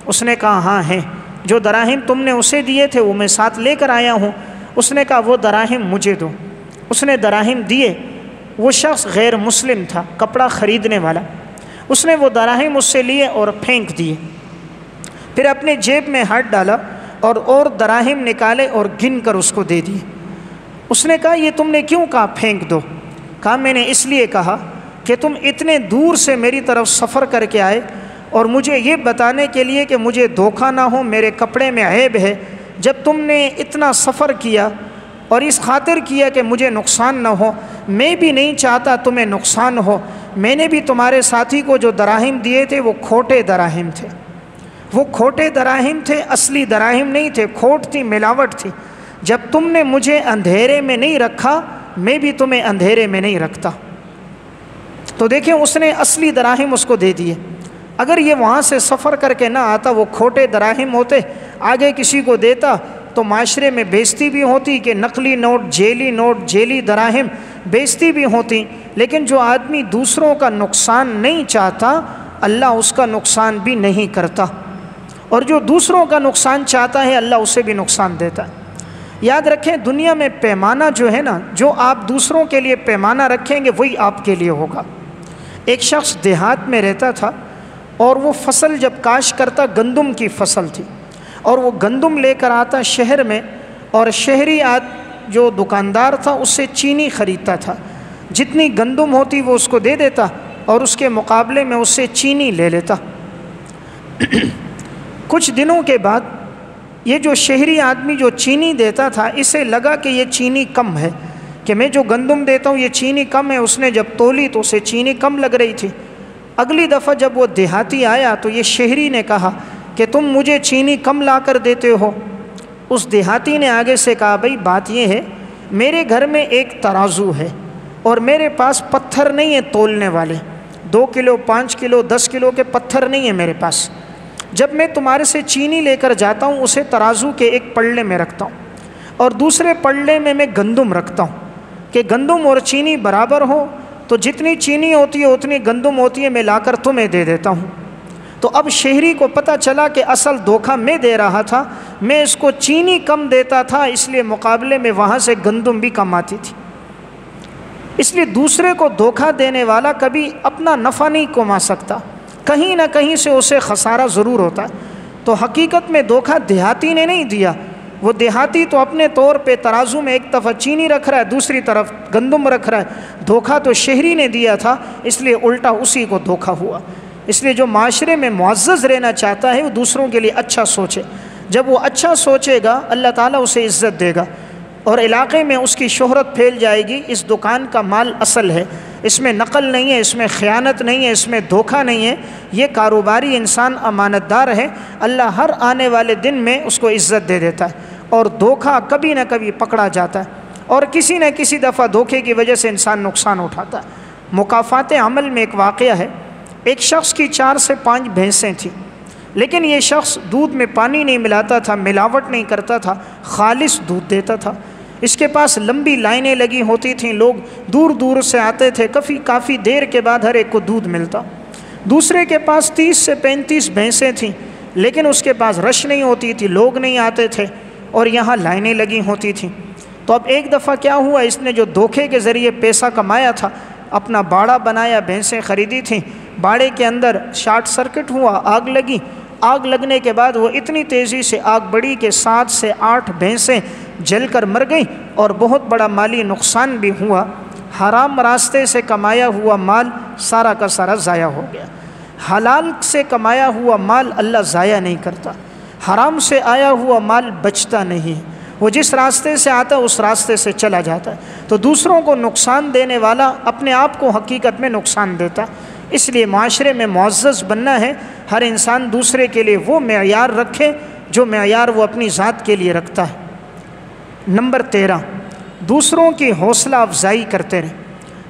اس نے کہا ہاں ہیں۔ جو دراہم تم نے اسے دیے تھے وہ میں ساتھ لے کر آیا ہوں۔ اس نے کہا وہ دراہم مجھے دو۔ اس نے دراہم دیے۔ وہ شخص غیر مسلم تھا، کپڑا خریدنے والا۔ اس نے وہ دراہم اس سے لیے اور پھینک دیے۔ پھر اپنے جیب میں ہاتھ ڈالا اور دراہم نکالے اور گن کر اس کو دے دیے۔ اس نے کہا یہ تم نے کیوں کہا پھینک دو؟ کہا میں نے اس لیے کہا کہ تم اتنے دور سے میری طرف سفر کر کے آئے اور مجھے یہ بتانے کے لیے کہ مجھے دھوکہ نہ ہو، میرے کپڑے میں عیب ہے۔ جب تم نے اتنا سفر کیا اور اس خاطر کیا کہ مجھے نقصان نہ ہو، میں بھی نہیں چاہتا تمہیں نقصان ہو، میں نے بھی تمہارے ساتھی کو جو دراہم دیے تھے وہ کھوٹے دراہم تھے، وہ کھوٹے دراہم تھے، اصلی دراہم نہیں تھے، کھوٹ تھی، ملاوٹ تھی۔ جب تم نے مجھے اندھیرے میں نہیں رکھا، میں بھی تمہیں اندھیرے میں نہیں رکھتا۔ تو دیکھیں اس نے اصلی دراہم اس کو دے دیے۔ اگر یہ وہاں سے سفر کر کے نہ آتا، وہ کھوٹے دراہم ہوتے، آگے کسی کو دیتا تو معاشرے میں بےزتی بھی ہوتی کہ نقلی نوٹ، جیلی دراہم بےزتی بھی ہوتی۔ لیکن جو آدمی دوسروں کا نقصان نہیں چاہتا، اللہ اس کا نقصان بھی نہیں کرتا، اور جو دوسروں کا نقصان چاہتا ہے اللہ اسے بھی نقصان دیتا ہے۔ یاد رکھیں دنیا میں پیمانہ جو ہے نا، جو آپ دوسروں کے لیے پیمانہ رکھیں گے وہی آپ کے لیے ہوگا۔ ایک شخص دیہات میں رہتا تھا اور وہ فصل جب کاش کرتا، گندم کی فصل تھی، اور وہ گندم لے کر آتا شہر میں، اور شہری جو دکاندار تھا اس سے چینی خریدتا تھا۔ جتنی گندم ہوتی وہ اس کو دے دیتا اور اس کے مقابلے میں اس سے چینی لے لیتا۔ کچھ دنوں کے بعد یہ جو شہری آدمی جو چینی دیتا تھا، اسے لگا کہ یہ چینی کم ہے، کہ میں جو گندم دیتا ہوں یہ چینی کم ہے۔ اس نے جب تولی تو اسے چینی کم لگ رہی تھی۔ اگلی دفعہ جب وہ دیہاتی آیا تو یہ شہری نے کہا کہ تم مجھے چینی کم لا کر دیتے ہو۔ اس دیہاتی نے آگے سے کہا بھائی بات یہ ہے، میرے گھر میں ایک ترازو ہے اور میرے پاس پتھر نہیں ہے تولنے والے، 2 کلو 5 کلو 10 کلو کے پتھر نہیں ہیں میرے پاس۔ جب میں تمہارے سے چینی لے کر جاتا ہوں اسے ترازو کے ایک پلڑے میں رکھتا ہوں اور دوسرے پلڑے میں گندم رکھتا ہوں کہ گندم اور چینی برابر ہو، تو جتنی چینی ہوتی ہے اتنی گندم ہوتی ہے، میں لا کر تمہیں دے دیتا ہوں۔ تو اب شہری کو پتہ چلا کہ اصل دھوکہ میں دے رہا تھا، میں اس کو چینی کم دیتا تھا، اس لیے مقابلے میں وہاں سے گندم بھی کم آتی تھی۔ اس لیے دوسرے کو دھوکہ دینے والا کبھی اپنا نفع نہیں کما سکتا، کہیں نہ کہیں سے اسے خسارہ ضرور ہوتا ہے۔ تو حقیقت میں دھوکہ دیہاتی نے نہیں دیا، وہ دیہاتی تو اپنے طور پہ ترازو میں ایک طرف چینی رکھ رہا ہے، دوسری طرف گندم رکھ رہا ہے۔ دھوکہ تو شہری نے دیا تھا، اس لیے الٹا اسی کو دھوکہ ہوا۔ اس لیے جو معاشرے میں معزز رہنا چاہتا ہے وہ دوسروں کے لیے اچھا سوچے۔ جب وہ اچھا سوچے گا اللہ تعالیٰ اسے عزت دے گا، اور علاقے میں اس کی شہرت پھیل جائے گی۔ اس دکان کا مال اصل ہے، اس میں نقل نہیں ہے، اس میں خیانت نہیں ہے، اس میں دھوکہ نہیں ہے، یہ کاروباری انسان امانت دار ہے، اللہ ہر آنے والے دن میں اس کو عزت دے دیتا ہے۔ اور دھوکہ کبھی نہ کبھی پکڑا جاتا ہے، اور کسی نہ کسی دفعہ دھوکے کی وجہ سے انسان نقصان اٹھاتا ہے۔ مکافات عمل میں ایک واقعہ ہے، ایک شخص کی 4 سے 5 بھینسیں تھیں، لیکن یہ شخص دودھ میں پانی نہیں ملاتا تھا، ملاوٹ نہیں کرتا تھا، خالص دودھ دیتا تھا۔ اس کے پاس لمبی لائنیں لگی ہوتی تھیں، لوگ دور دور سے آتے تھے، کافی دیر کے بعد ہر ایک کو دودھ ملتا۔ دوسرے کے پاس 30 سے 35 بھینسیں تھیں، لیکن اس کے پاس رش نہیں ہوتی تھی، لوگ نہیں آتے تھے، اور یہاں لائنیں لگی ہوتی تھیں۔ تو اب ایک دفعہ کیا ہوا، اس نے جو دھوکے کے ذریعے پیسہ کمایا تھا، اپنا باڑا بنایا، بھینسیں خریدی تھیں، باڑے کے اندر شارٹ سرکٹ ہوا، آگ لگی۔ آگ لگنے کے بعد وہ اتنی تیزی سے آگ بڑھی کہ 7 سے 8 بھینسیں جل کر مر گئیں، اور بہت بڑا مالی نقصان بھی ہوا۔ حرام راستے سے کمایا ہوا مال سارا کا سارا ضائع ہو گیا۔ حلال سے کمایا ہوا مال اللہ ضائع نہیں کرتا، حرام سے آیا ہوا مال بچتا نہیں، وہ جس راستے سے آتا ہے اس راستے سے چلا جاتا ہے۔ تو دوسروں کو نقصان دینے والا اپنے آپ کو حقیقت میں نقصان دیتا ہے۔ اس لیے معاشرے میں معزز بننا ہے، ہر انسان دوسرے کے لیے وہ معیار رکھے جو معیار وہ اپنی ذات کے لیے رکھتا ہے۔ نمبر 13، دوسروں کی حوصلہ افزائی کرتے رہیں۔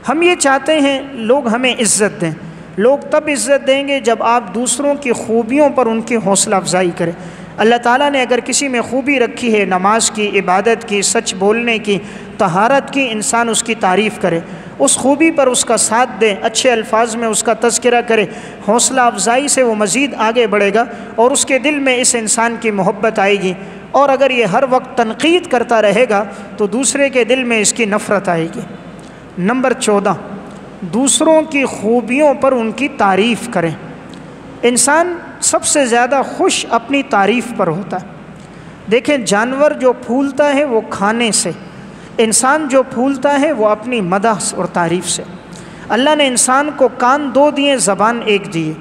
ہم یہ چاہتے ہیں لوگ ہمیں عزت دیں. لوگ تب عزت دیں گے جب آپ دوسروں کی خوبیوں پر ان کی حوصلہ افزائی کریں. اللہ تعالیٰ نے اگر کسی میں خوبی رکھی ہے، نماز کی، عبادت کی، سچ بولنے کی، طہارت کی، انسان اس کی تعریف کرے، اس خوبی پر اس کا ساتھ دے، اچھے الفاظ میں اس کا تذکرہ کرے، حوصلہ افزائی سے وہ مزید آگے بڑھے گا اور اس کے دل میں اس انسان کی محبت آئے گی. اور اگر یہ ہر وقت تنقید کرتا رہے گا تو دوسرے کے دل میں اس کی نفرت آئے گی. نمبر 14، دوسروں کی خوبیوں پر ان کی تعریف کریں. انسان سب سے زیادہ خوش اپنی تعریف پر ہوتا ہے. دیکھیں، جانور جو پھولتا ہے وہ کھانے سے، انسان جو پھولتا ہے وہ اپنی مدح اور تعریف سے. اللہ نے انسان کو کان 2 دیے، زبان 1 دی.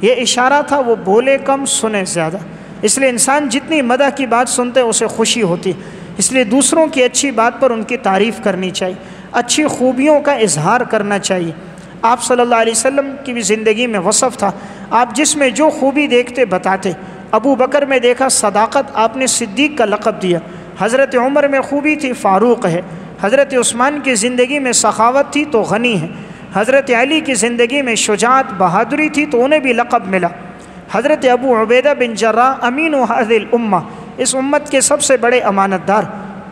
یہ اشارہ تھا وہ بولے کم سنے زیادہ. اس لیے انسان جتنی مدح کی بات سنتے اسے خوشی ہوتی. اس لیے دوسروں کی اچھی بات پر ان کی تعریف کرنی چاہیے، اچھی خوبیوں کا اظہار کرنا چاہیے. آپ صلی اللہ علیہ وسلم کی بھی زندگی میں وصف تھا، آپ جس میں جو خوبی دیکھتے بتاتے. ابو بکر میں دیکھا صداقت، آپ نے صدیق کا لقب دیا. حضرت عمر میں خوبی تھی، فاروق ہے. حضرت عثمان کی زندگی میں سخاوت تھی تو غنی ہے. حضرت علی کی زندگی میں شجاعت، بہادری تھی تو انہیں بھی لقب ملا. حضرت ابو عبیدہ بن جراح امین هذه الامہ، اس امت کے سب سے بڑے امانت دار.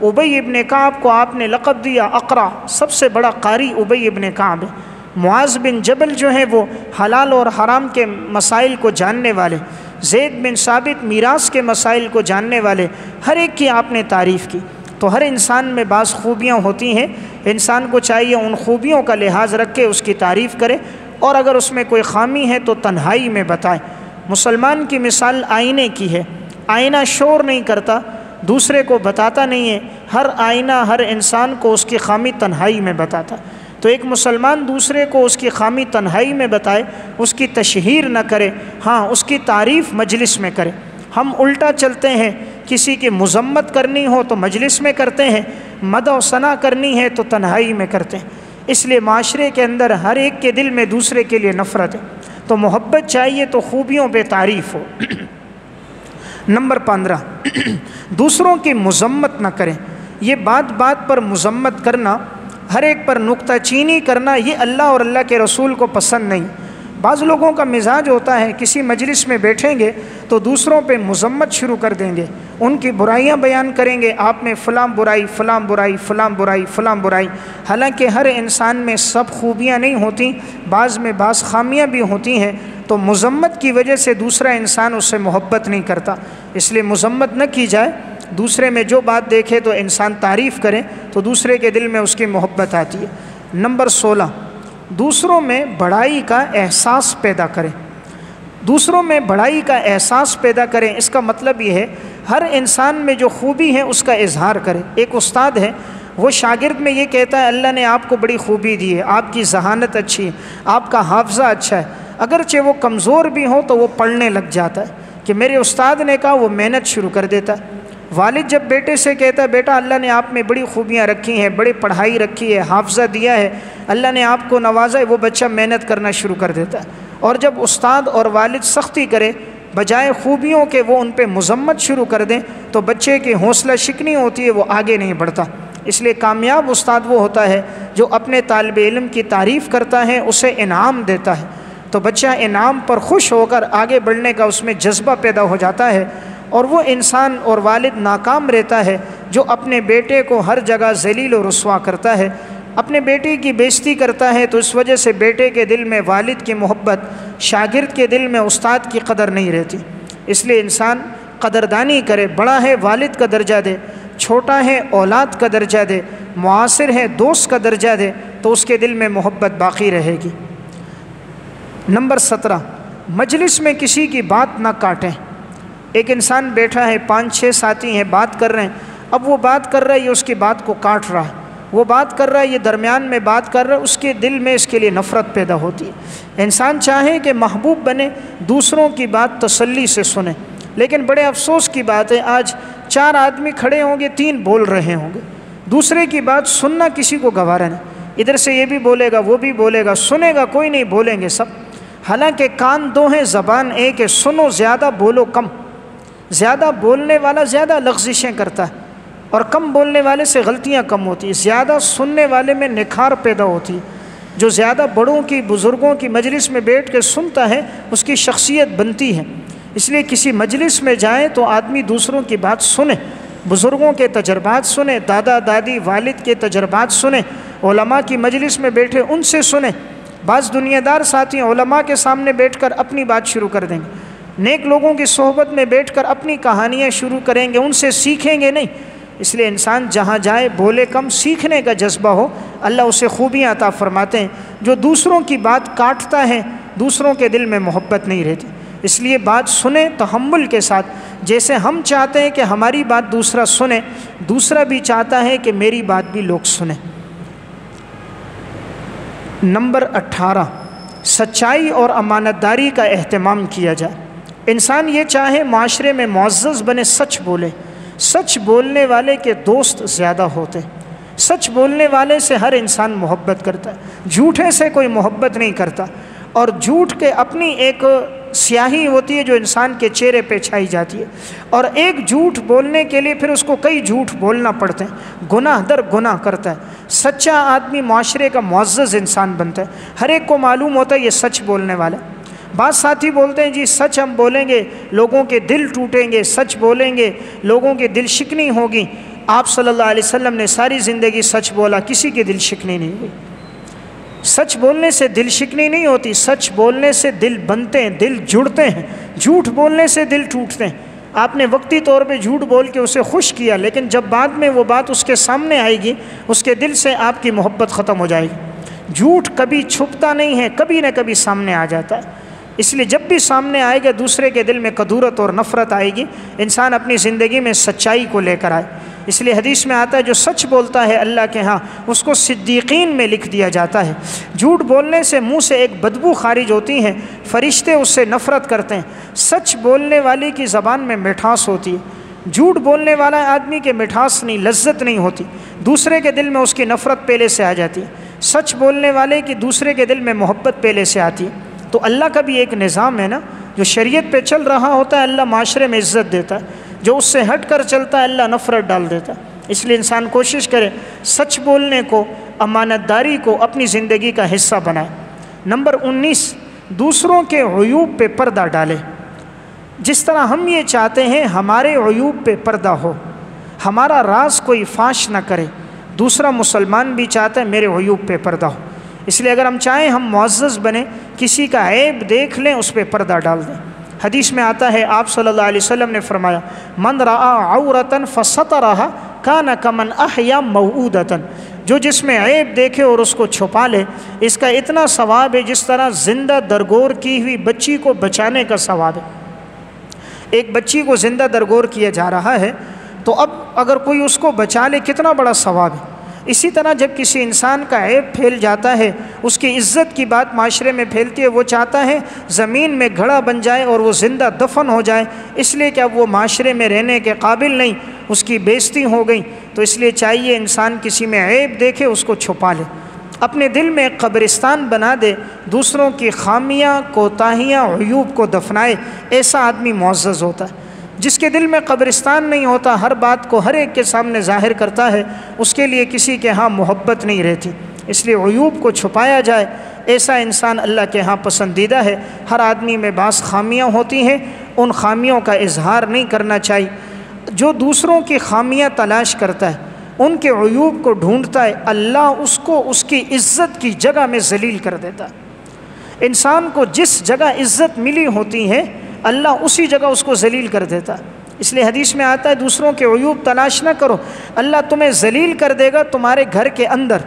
ابی ابن کعب کو آپ نے لقب دیا اقرع، سب سے بڑا قاری ابی ابن کعب ہے. معاذ بن جبل جو ہیں وہ حلال اور حرام کے مسائل کو جاننے والے. زید بن ثابت میراث کے مسائل کو جاننے والے. ہر ایک کی آپ نے تعریف کی. تو ہر انسان میں بعض خوبیاں ہوتی ہیں، انسان کو چاہیے ان خوبیوں کا لحاظ رکھ کے اس کی تعریف کرے، اور اگر اس میں کوئی خامی ہے تو تنہائی میں بتائے. مسلمان کی مثال آئینے کی ہے. آئینہ شور نہیں کرتا، دوسرے کو بتاتا نہیں ہے. ہر آئینہ ہر انسان کو اس کی خامی تنہائی میں بتاتا. تو ایک مسلمان دوسرے کو اس کی خامی تنہائی میں بتائے، اس کی تشہیر نہ کرے، ہاں اس کی تعریف مجلس میں کرے. ہم الٹا چلتے ہیں، کسی کی مذمت کرنی ہو تو مجلس میں کرتے ہیں، مدح و ثنا کرنی ہے تو تنہائی میں کرتے ہیں. اس لیے معاشرے کے اندر ہر ایک کے دل میں دوسرے کے لیے نفرت ہے. تو محبت چاہیے تو خوبیوں پہ تعریف ہو. نمبر 15، دوسروں کی مذمت نہ کریں. یہ بات بات پر مذمت کرنا، ہر ایک پر نکتہ چینی کرنا، یہ اللہ اور اللہ کے رسول کو پسند نہیں. بعض لوگوں کا مزاج ہوتا ہے کسی مجلس میں بیٹھیں گے تو دوسروں پہ مذمت شروع کر دیں گے، ان کی برائیاں بیان کریں گے. آپ میں فلاں برائی، فلاں برائی، فلاں برائی، فلاں برائی. حالانکہ ہر انسان میں سب خوبیاں نہیں ہوتی، بعض میں بعض خامیاں بھی ہوتی ہیں. تو مذمت کی وجہ سے دوسرا انسان اس سے محبت نہیں کرتا. اس لیے مذمت نہ کی جائے. دوسرے میں جو بات دیکھے تو انسان تعریف کرے تو دوسرے کے دل میں اس کی محبت آتی ہے. نمبر 16، دوسروں میں بڑائی کا احساس پیدا کریں. دوسروں میں بڑائی کا احساس پیدا کریں، اس کا مطلب یہ ہے ہر انسان میں جو خوبی ہے اس کا اظہار کریں. ایک استاد ہے، وہ شاگرد میں یہ کہتا ہے اللہ نے آپ کو بڑی خوبی دی ہے، آپ کی ذہانت اچھی ہے، آپ کا حافظہ اچھا ہے. اگرچہ وہ کمزور بھی ہو تو وہ پڑھنے لگ جاتا ہے کہ میرے استاد نے کہا، وہ محنت شروع کر دیتا ہے. والد جب بیٹے سے کہتا ہے بیٹا اللہ نے آپ میں بڑی خوبیاں رکھی ہیں، بڑی پڑھائی رکھی ہے، حافظہ دیا ہے، اللہ نے آپ کو نوازا ہے، وہ بچہ محنت کرنا شروع کر دیتا ہے. اور جب استاد اور والد سختی کرے بجائے خوبیوں کے وہ ان پہ مذمت شروع کر دیں تو بچے کی حوصلہ شکنی ہوتی ہے، وہ آگے نہیں بڑھتا. اس لیے کامیاب استاد وہ ہوتا ہے جو اپنے طالب علم کی تعریف کرتا ہے، اسے انعام دیتا ہے. تو بچہ انعام پر خوش ہو کر آگے بڑھنے کا اس میں جذبہ پیدا ہو جاتا ہے. اور وہ انسان اور والد ناکام رہتا ہے جو اپنے بیٹے کو ہر جگہ ذلیل و رسوا کرتا ہے، اپنے بیٹے کی بےزتی کرتا ہے. تو اس وجہ سے بیٹے کے دل میں والد کی محبت، شاگرد کے دل میں استاد کی قدر نہیں رہتی. اس لیے انسان قدردانی کرے. بڑا ہے والد کا درجہ دے، چھوٹا ہے اولاد کا درجہ دے، معاصر ہے دوست کا درجہ دے، تو اس کے دل میں محبت باقی رہے گی. نمبر 17، مجلس میں کسی کی بات نہ کاٹیں. ایک انسان بیٹھا ہے، 5-6 ساتھی ہیں، بات کر رہے ہیں. اب وہ بات کر رہا ہے، یہ اس کی بات کو کاٹ رہا ہے. وہ بات کر رہا ہے، یہ درمیان میں بات کر رہا ہے، اس کے دل میں اس کے لیے نفرت پیدا ہوتی ہے. انسان چاہے کہ محبوب بنے، دوسروں کی بات تسلی سے سنے. لیکن بڑے افسوس کی بات ہے، آج 4 آدمی کھڑے ہوں گے، 3 بول رہے ہوں گے. دوسرے کی بات سننا کسی کو گوارا نہیں. ادھر سے یہ بھی بولے گا، وہ بھی بولے گا، سنے گا کوئی نہیں، بولیں گے سب. حالانکہ کان 2 ہیں، زبان 1 ہے. سنو زیادہ، بولو کم. زیادہ بولنے والا زیادہ لغزشیں کرتا ہے، اور کم بولنے والے سے غلطیاں کم ہوتی ہیں. زیادہ سننے والے میں نکھار پیدا ہوتی ہے. جو زیادہ بڑوں کی بزرگوں کی مجلس میں بیٹھ کے سنتا ہے اس کی شخصیت بنتی ہے۔ اس لیے کسی مجلس میں جائیں تو آدمی دوسروں کی بات سنے، بزرگوں کے تجربات سنے، دادا دادی والد کے تجربات سنے، علماء کی مجلس میں بیٹھے ان سے سنے۔ بعض دنیا دار ساتھی علماء کے سامنے بیٹھ کر اپنی بات شروع کر دیں گے، نیک لوگوں کی صحبت میں بیٹھ کر اپنی کہانیاں شروع کریں گے، ان سے سیکھیں گے نہیں۔ اس لیے انسان جہاں جائے بولے کم، سیکھنے کا جذبہ ہو، اللہ اسے خوبیاں عطا فرماتے ہیں۔ جو دوسروں کی بات کاٹتا ہے دوسروں کے دل میں محبت نہیں رہتی۔ اس لیے بات سنیں تحمل کے ساتھ، جیسے ہم چاہتے ہیں کہ ہماری بات دوسرا سنے، دوسرا بھی چاہتا ہے کہ میری بات بھی لوگ سنیں۔ نمبر 18، سچائی اور امانت داری کا اہتمام کیا جائے۔ انسان یہ چاہے معاشرے میں معزز بنے، سچ بولے۔ سچ بولنے والے کے دوست زیادہ ہوتے ہیں۔ سچ بولنے والے سے ہر انسان محبت کرتا ہے، جھوٹے سے کوئی محبت نہیں کرتا۔ اور جھوٹ کے اپنی ایک سیاہی ہوتی ہے جو انسان کے چہرے پہ چھائی جاتی ہے، اور ایک جھوٹ بولنے کے لیے پھر اس کو کئی جھوٹ بولنا پڑتے ہیں، گناہ در گناہ کرتا ہے۔ سچا آدمی معاشرے کا معزز انسان بنتا ہے، ہر ایک کو معلوم ہوتا ہے یہ سچ بولنے والا۔ بعض ساتھی بولتے ہیں جی سچ ہم بولیں گے لوگوں کے دل ٹوٹیں گے، سچ بولیں گے لوگوں کے دل شکنی ہوگی۔ آپ صلی اللہ علیہ وسلم نے ساری زندگی سچ بولا، کسی کے دل شکنی نہیں ہوئی۔ سچ بولنے سے دل شکنی نہیں ہوتی، سچ بولنے سے دل بنتے ہیں، دل جڑتے ہیں۔ جھوٹ بولنے سے دل ٹوٹتے ہیں۔ آپ نے وقتی طور پہ جھوٹ بول کے اسے خوش کیا، لیکن جب بعد میں وہ بات اس کے سامنے آئے گی اس کے دل سے آپ کی محبت ختم ہو جائے گی۔ جھوٹ کبھی چھپتا نہیں ہے، کبھی نہ کبھی سامنے آ جاتا ہے۔ اس لیے جب بھی سامنے آئے گا دوسرے کے دل میں کدورت اور نفرت آئے گی۔ انسان اپنی زندگی میں سچائی کو لے کر آئے۔ اس لیے حدیث میں آتا ہے جو سچ بولتا ہے اللہ کے ہاں اس کو صدیقین میں لکھ دیا جاتا ہے۔ جھوٹ بولنے سے منہ سے ایک بدبو خارج ہوتی ہے، فرشتے اس سے نفرت کرتے ہیں۔ سچ بولنے والے کی زبان میں مٹھاس ہوتی ہے، جھوٹ بولنے والا آدمی کے مٹھاس نہیں، لذت نہیں ہوتی، دوسرے کے دل میں اس کی نفرت پہلے سے آ جاتی ہے۔ سچ بولنے والے کی دوسرے کے دل میں محبت پہلے سے آتی ہے۔ تو اللہ کا بھی ایک نظام ہے نا، جو شریعت پہ چل رہا ہوتا ہے اللہ معاشرے میں عزت دیتا ہے، جو اس سے ہٹ کر چلتا ہے اللہ نفرت ڈال دیتا ہے۔ اس لیے انسان کوشش کرے سچ بولنے کو، امانت داری کو اپنی زندگی کا حصہ بنائے۔ نمبر 19، دوسروں کے عیوب پہ پردہ ڈالے۔ جس طرح ہم یہ چاہتے ہیں ہمارے عیوب پہ پردہ ہو، ہمارا راز کوئی فاش نہ کرے، دوسرا مسلمان بھی چاہتا ہے میرے عیوب پہ پردہ ہو۔ اس لیے اگر ہم چاہیں ہم معزز بنیں، کسی کا عیب دیکھ لیں اس پہ پردہ ڈال دیں۔ حدیث میں آتا ہے آپ صلی اللہ علیہ وسلم نے فرمایا من رآ عورتاً فسترہا کان کمن احیا موعودتاً، جو جس میں عیب دیکھے اور اس کو چھپا لے اس کا اتنا ثواب ہے جس طرح زندہ درگور کی ہوئی بچی کو بچانے کا ثواب ہے۔ ایک بچی کو زندہ درگور کیا جا رہا ہے تو اب اگر کوئی اس کو بچا لے کتنا بڑا ثواب ہے۔ اسی طرح جب کسی انسان کا عیب پھیل جاتا ہے، اس کی عزت کی بات معاشرے میں پھیلتی ہے، وہ چاہتا ہے زمین میں گھڑا بن جائے اور وہ زندہ دفن ہو جائے، اس لیے کہ اب وہ معاشرے میں رہنے کے قابل نہیں، اس کی بے عزتی ہو گئی۔ تو اس لیے چاہیے انسان کسی میں عیب دیکھے اس کو چھپا لے، اپنے دل میں ایک قبرستان بنا دے، دوسروں کی خامیاں، کوتاہیاں، عیوب کو دفنائے۔ ایسا آدمی معزز ہوتا ہے۔ جس کے دل میں قبرستان نہیں ہوتا، ہر بات کو ہر ایک کے سامنے ظاہر کرتا ہے، اس کے لیے کسی کے ہاں محبت نہیں رہتی۔ اس لیے عیوب کو چھپایا جائے، ایسا انسان اللہ کے ہاں پسندیدہ ہے۔ ہر آدمی میں بعض خامیاں ہوتی ہیں، ان خامیوں کا اظہار نہیں کرنا چاہیے۔ جو دوسروں کی خامیاں تلاش کرتا ہے، ان کے عیوب کو ڈھونڈتا ہے، اللہ اس کو اس کی عزت کی جگہ میں ذلیل کر دیتا ہے۔ انسان کو جس جگہ عزت ملی ہوتی ہے اللہ اسی جگہ اس کو ذلیل کر دیتا ہے۔ اس لیے حدیث میں آتا ہے دوسروں کے عیوب تلاش نہ کرو، اللہ تمہیں ذلیل کر دے گا تمہارے گھر کے اندر۔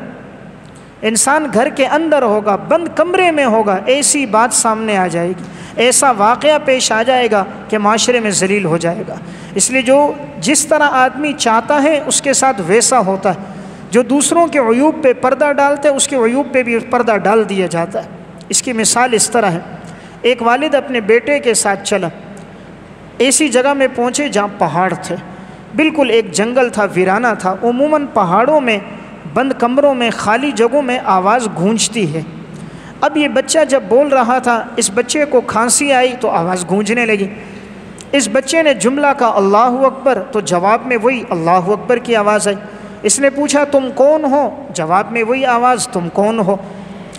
انسان گھر کے اندر ہوگا، بند کمرے میں ہوگا، ایسی بات سامنے آ جائے گی، ایسا واقعہ پیش آ جائے گا کہ معاشرے میں ذلیل ہو جائے گا۔ اس لیے جو جس طرح آدمی چاہتا ہے اس کے ساتھ ویسا ہوتا ہے۔ جو دوسروں کے عیوب پہ پردہ ڈالتے اس کے عیوب پہ بھی پردہ ڈال دیا جاتا ہے۔ اس کی مثال اس طرح ہے، ایک والد اپنے بیٹے کے ساتھ چلا، ایسی جگہ میں پہنچے جہاں پہاڑ تھے، بالکل ایک جنگل تھا، ویرانہ تھا۔ عموماً پہاڑوں میں، بند کمروں میں، خالی جگہوں میں آواز گونجتی ہے۔ اب یہ بچہ جب بول رہا تھا، اس بچے کو کھانسی آئی تو آواز گونجنے لگی۔ اس بچے نے جملہ کہا اللہ اکبر، تو جواب میں وہی اللہ اکبر کی آواز آئی۔ اس نے پوچھا تم کون ہو؟ جواب میں وہی آواز تم کون ہو؟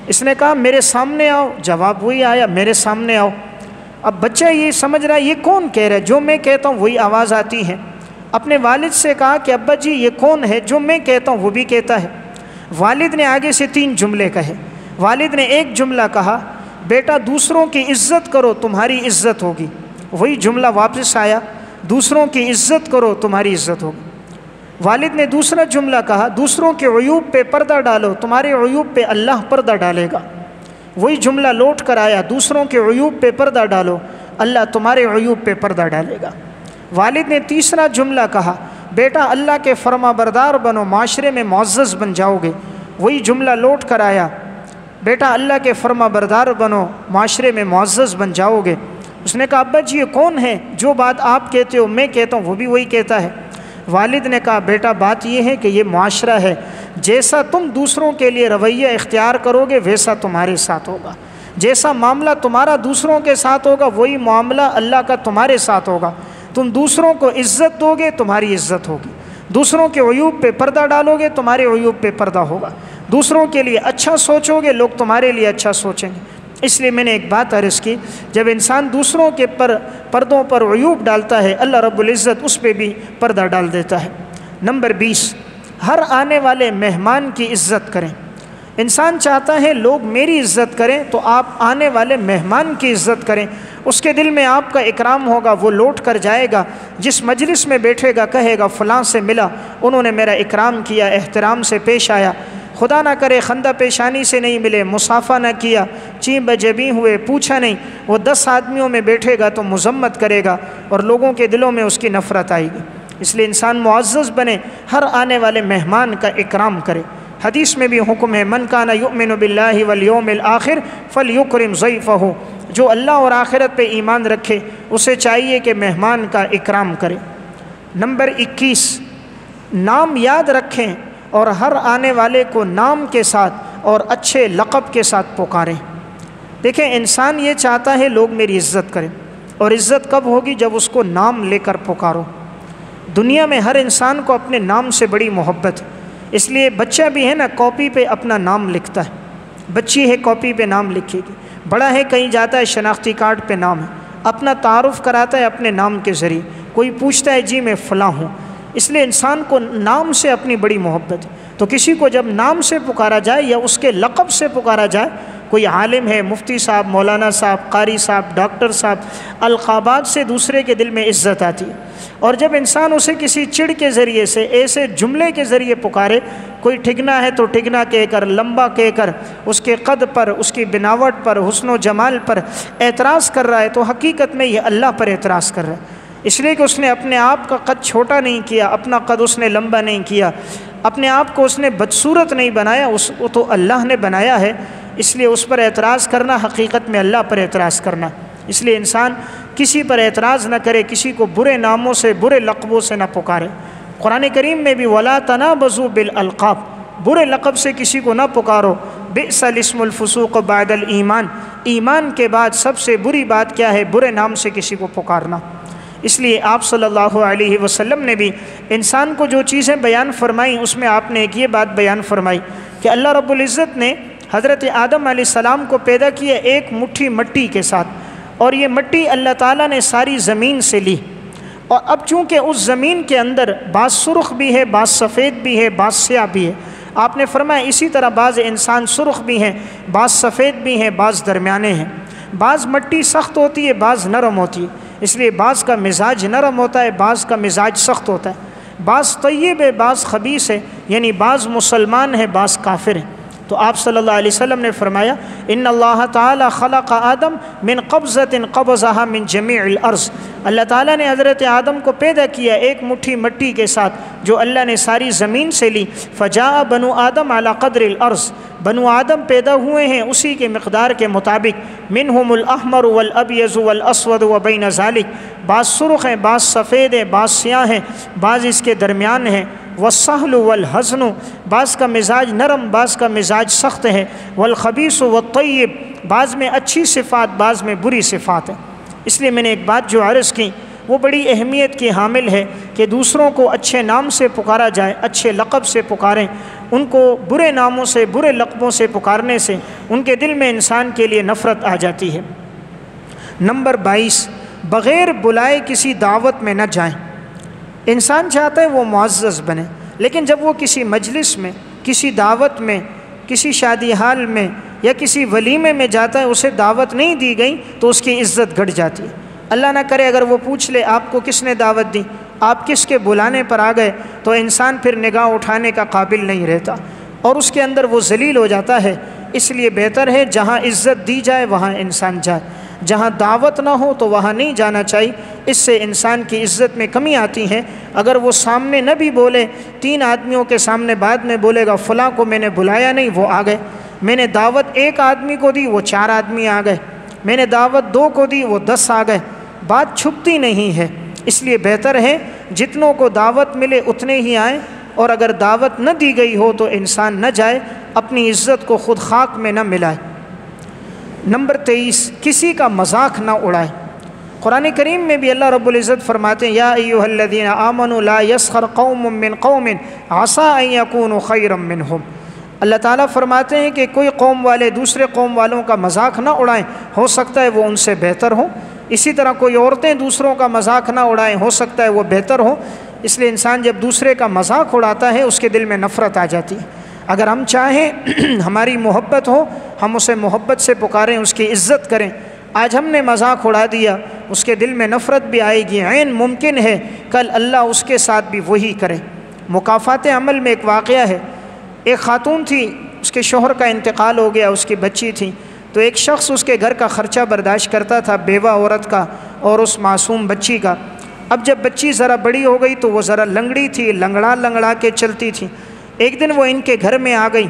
اس نے کہا میرے سامنے آؤ، جواب وہی آیا میرے سامنے آؤ۔ اب بچہ یہ سمجھ رہا ہے یہ کون کہہ رہا ہے، جو میں کہتا ہوں وہی آواز آتی ہے۔ اپنے والد سے کہا کہ ابا جی یہ کون ہے، جو میں کہتا ہوں وہ بھی کہتا ہے۔ والد نے آگے سے 3 جملے کہے۔ والد نے ایک جملہ کہا بیٹا دوسروں کی عزت کرو تمہاری عزت ہوگی، وہی جملہ واپس آیا دوسروں کی عزت کرو تمہاری عزت ہوگی۔ والد نے دوسرا جملہ کہا دوسروں کے عیوب پہ پردہ ڈالو تمہارے عیوب پہ اللہ پردہ ڈالے گا، وہی جملہ لوٹ کر آیا دوسروں کے عیوب پہ پردہ ڈالو اللہ تمہارے عیوب پہ پردہ ڈالے گا۔ والد نے تیسرا جملہ کہا بیٹا اللہ کے فرما بردار بنو معاشرے میں معزز بن جاؤ گے، وہی جملہ لوٹ کر آیا بیٹا اللہ کے فرما بردار بنو معاشرے میں معزز بن جاؤ گے۔ اس نے کہا ابا جی یہ کون ہے، جو بات آپ کہتے ہو میں کہتا ہوں وہ بھی وہی کہتا ہے۔ والد نے کہا بیٹا بات یہ ہے کہ یہ معاشرہ ہے، جیسا تم دوسروں کے لیے رویہ اختیار کرو گے ویسا تمہارے ساتھ ہوگا، جیسا معاملہ تمہارا دوسروں کے ساتھ ہوگا وہی معاملہ اللہ کا تمہارے ساتھ ہوگا۔ تم دوسروں کو عزت دو گے تمہاری عزت ہوگی، دوسروں کے عیوب پہ پردہ ڈالو گے تمہارے عیوب پہ پردہ ہوگا، دوسروں کے لیے اچھا سوچو گے لوگ تمہارے لیے اچھا سوچیں گے۔ اس لیے میں نے ایک بات عرض کی، جب انسان دوسروں کے پردوں پر عیوب ڈالتا ہے اللہ رب العزت اس پہ بھی پردہ ڈال دیتا ہے۔ نمبر 20، ہر آنے والے مہمان کی عزت کریں۔ انسان چاہتا ہے لوگ میری عزت کریں تو آپ آنے والے مہمان کی عزت کریں، اس کے دل میں آپ کا اکرام ہوگا، وہ لوٹ کر جائے گا، جس مجلس میں بیٹھے گا کہے گا فلاں سے ملا انہوں نے میرا اکرام کیا، احترام سے پیش آیا، خدا نہ کرے خندہ پیشانی سے نہیں ملے، مصافحہ نہ کیا، چیں بجبیں ہوئے، پوچھا نہیں، وہ 10 آدمیوں میں بیٹھے گا تو مذمت کرے گا اور لوگوں کے دلوں میں اس کی نفرت آئے گی۔ اس لیے انسان معزز بنے، ہر آنے والے مہمان کا اکرام کرے۔ حدیث میں بھی حکم ہے من کان یؤمن باللہ والیوم الآخر فلیکرم ضیفہ، جو اللہ اور آخرت پہ ایمان رکھے اسے چاہیے کہ مہمان کا اکرام کرے۔ نمبر 21، نام یاد رکھیں اور ہر آنے والے کو نام کے ساتھ اور اچھے لقب کے ساتھ پکاریں۔ دیکھیں انسان یہ چاہتا ہے لوگ میری عزت کریں، اور عزت کب ہوگی جب اس کو نام لے کر پکارو۔ دنیا میں ہر انسان کو اپنے نام سے بڑی محبت ہے، اس لیے بچہ بھی ہے نا کاپی پہ اپنا نام لکھتا ہے، بچی ہے کاپی پہ نام لکھے گی، بڑا ہے کہیں جاتا ہے شناختی کارڈ پہ نام ہے، اپنا تعارف کراتا ہے اپنے نام کے ذریعے، کوئی پوچھتا ہے جی میں فلاں ہوں۔ اس لیے انسان کو نام سے اپنی بڑی محبت ہے، تو کسی کو جب نام سے پکارا جائے یا اس کے لقب سے پکارا جائے، کوئی عالم ہے، مفتی صاحب، مولانا صاحب، قاری صاحب، ڈاکٹر صاحب، القابات سے دوسرے کے دل میں عزت آتی ہے۔ اور جب انسان اسے کسی چڑ کے ذریعے سے ایسے جملے کے ذریعے پکارے، کوئی ٹھگنا ہے تو ٹھگنا کہہ کر، لمبا کہہ کر، اس کے قد پر، اس کی بناوٹ پر، حسن و جمال پر اعتراض کر رہا ہے، تو حقیقت میں یہ اللہ پر اعتراض کر رہا ہے، اس لیے کہ اس نے اپنے آپ کا قد چھوٹا نہیں کیا، اپنا قد اس نے لمبا نہیں کیا، اپنے آپ کو اس نے بدصورت نہیں بنایا، وہ تو اللہ نے بنایا ہے، اس لیے اس پر اعتراض کرنا حقیقت میں اللہ پر اعتراض کرنا۔ اس لیے انسان کسی پر اعتراض نہ کرے، کسی کو برے ناموں سے، برے لقبوں سے نہ پکارے۔ قرآن کریم میں بھی وَلَا تَنَابَزُوا بِالْأَلْقَابِ، برے لقب سے کسی کو نہ پکارو۔ بئس الاسم الفسوق بعد الایمان، ایمان کے بعد سب سے بری بات کیا ہے؟ برے نام سے کسی کو پکارنا۔ اس لیے آپ صلی اللہ علیہ وسلم نے بھی انسان کو جو چیزیں بیان فرمائیں اس میں آپ نے ایک یہ بات بیان فرمائی کہ اللہ رب العزت نے حضرت آدم علیہ السلام کو پیدا کیا ایک مٹھی مٹی کے ساتھ، اور یہ مٹی اللہ تعالیٰ نے ساری زمین سے لی، اور اب چونکہ اس زمین کے اندر بعض سرخ بھی ہے، بعض سفید بھی ہے، بعض سیاہ بھی ہے، آپ نے فرمایا اسی طرح بعض انسان سرخ بھی ہیں، بعض سفید بھی ہیں، بعض درمیانے ہیں، بعض مٹی سخت ہوتی ہے، بعض نرم ہوتی ہے، اس لیے بعض کا مزاج نرم ہوتا ہے، بعض کا مزاج سخت ہوتا ہے، بعض طیب ہے، بعض خبیث ہے، یعنی بعض مسلمان ہے، بعض کافر ہیں۔ تو آپ صلی اللہ علیہ وسلم نے فرمایا ان اللہ تعالی خلق آدم من قبضۃ قبضها من جمیع الارض، اللہ تعالیٰ نے حضرت آدم کو پیدا کیا ایک مٹھی مٹی کے ساتھ جو اللہ نے ساری زمین سے لی، فجاء بنو آدم علی قدر الارض، بنو آدم پیدا ہوئے ہیں اسی کے مقدار کے مطابق، منہم الاحمر والابیض والاسود وبین ذلک، بعض سرخ ہیں، بعض سفید ہیں، بعض سیاہ ہیں، بعض اس کے درمیان ہیں، والسہل والحزن، بعض کا مزاج نرم، بعض کا مزاج سخت ہے، والخبیث والطیب، بعض میں اچھی صفات، بعض میں بری صفات ہیں۔ اس لیے میں نے ایک بات جو عرض کی وہ بڑی اہمیت کی حامل ہے کہ دوسروں کو اچھے نام سے پکارا جائے، اچھے لقب سے پکاریں، ان کو برے ناموں سے برے لقبوں سے پکارنے سے ان کے دل میں انسان کے لیے نفرت آ جاتی ہے۔ نمبر 22، بغیر بلائے کسی دعوت میں نہ جائیں۔ انسان چاہتا ہے وہ معزز بنے، لیکن جب وہ کسی مجلس میں، کسی دعوت میں، کسی شادی حال میں یا کسی ولیمے میں جاتا ہے، اسے دعوت نہیں دی گئی تو اس کی عزت گھٹ جاتی ہے۔ اللہ نہ کرے اگر وہ پوچھ لے آپ کو کس نے دعوت دی، آپ کس کے بلانے پر آ گئے، تو انسان پھر نگاہ اٹھانے کا قابل نہیں رہتا اور اس کے اندر وہ ذلیل ہو جاتا ہے۔ اس لیے بہتر ہے جہاں عزت دی جائے وہاں انسان جائے، جہاں دعوت نہ ہو تو وہاں نہیں جانا چاہیے۔ اس سے انسان کی عزت میں کمی آتی ہے۔ اگر وہ سامنے نہ بھی بولے، 3 آدمیوں کے سامنے بعد میں بولے گا فلاں کو میں نے بلایا نہیں وہ آ گئے، میں نے دعوت 1 آدمی کو دی وہ 4 آدمی آ گئے، میں نے دعوت 2 کو دی وہ 10 آ گئے، بات چھپتی نہیں ہے۔ اس لیے بہتر ہے جتنوں کو دعوت ملے اتنے ہی آئیں، اور اگر دعوت نہ دی گئی ہو تو انسان نہ جائے، اپنی عزت کو خود خاک میں نہ ملائے۔ نمبر 23، کسی کا مذاق نہ اڑائے۔ قرآن کریم میں بھی اللہ رب العزت فرماتے ہیں یا ایھا الذین آمنوا لا یسخر قوم من قوم عسى ان یکونوا خیرا منہم۔ اللہ تعالیٰ فرماتے ہیں کہ کوئی قوم والے دوسرے قوم والوں کا مذاق نہ اڑائیں، ہو سکتا ہے وہ ان سے بہتر ہوں۔ اسی طرح کوئی عورتیں دوسروں کا مذاق نہ اڑائیں، ہو سکتا ہے وہ بہتر ہوں۔ اس لیے انسان جب دوسرے کا مذاق اڑاتا ہے اس کے دل میں نفرت آ جاتی ہے۔ اگر ہم چاہیں ہماری محبت ہو، ہم اسے محبت سے پکاریں، اس کی عزت کریں۔ آج ہم نے مذاق اڑا دیا، اس کے دل میں نفرت بھی آئے گی، عین ممکن ہے کل اللہ اس کے ساتھ بھی وہی کرے۔ مکافات عمل میں ایک واقعہ ہے، ایک خاتون تھی، اس کے شوہر کا انتقال ہو گیا، اس کی بچی تھی، تو ایک شخص اس کے گھر کا خرچہ برداشت کرتا تھا، بیوہ عورت کا اور اس معصوم بچی کا۔ اب جب بچی ذرا بڑی ہو گئی تو وہ ذرا لنگڑی تھی، لنگڑا لنگڑا کے چلتی تھی۔ ایک دن وہ ان کے گھر میں آ گئی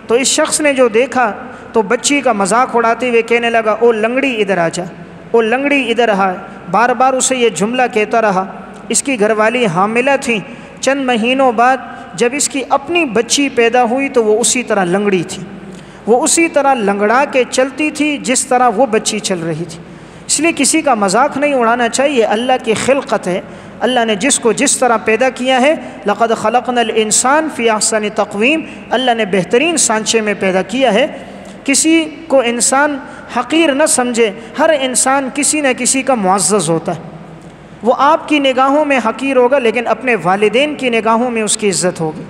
تو اس شخص نے جو دیکھا تو بچی کا مذاق اڑاتے ہوئے کہنے لگا او لنگڑی ادھر آ جا، او لنگڑی ادھر آ۔ بار بار اسے یہ جملہ کہتا رہا۔ اس کی گھر والی حاملہ تھی، چند مہینوں بعد جب اس کی اپنی بچی پیدا ہوئی تو وہ اسی طرح لنگڑی تھی، وہ اسی طرح لنگڑا کے چلتی تھی جس طرح وہ بچی چل رہی تھی۔ اس لیے کسی کا مذاق نہیں اڑانا چاہیے، اللہ کی خلقت ہے، اللہ نے جس کو جس طرح پیدا کیا ہے۔ لقد خلقنا الانسان فی احسن تقویم، اللہ نے بہترین سانچے میں پیدا کیا ہے۔ کسی کو انسان حقیر نہ سمجھے، ہر انسان کسی نہ کسی کا معزز ہوتا ہے۔ وہ آپ کی نگاہوں میں حقیر ہوگا لیکن اپنے والدین کی نگاہوں میں اس کی عزت ہوگی۔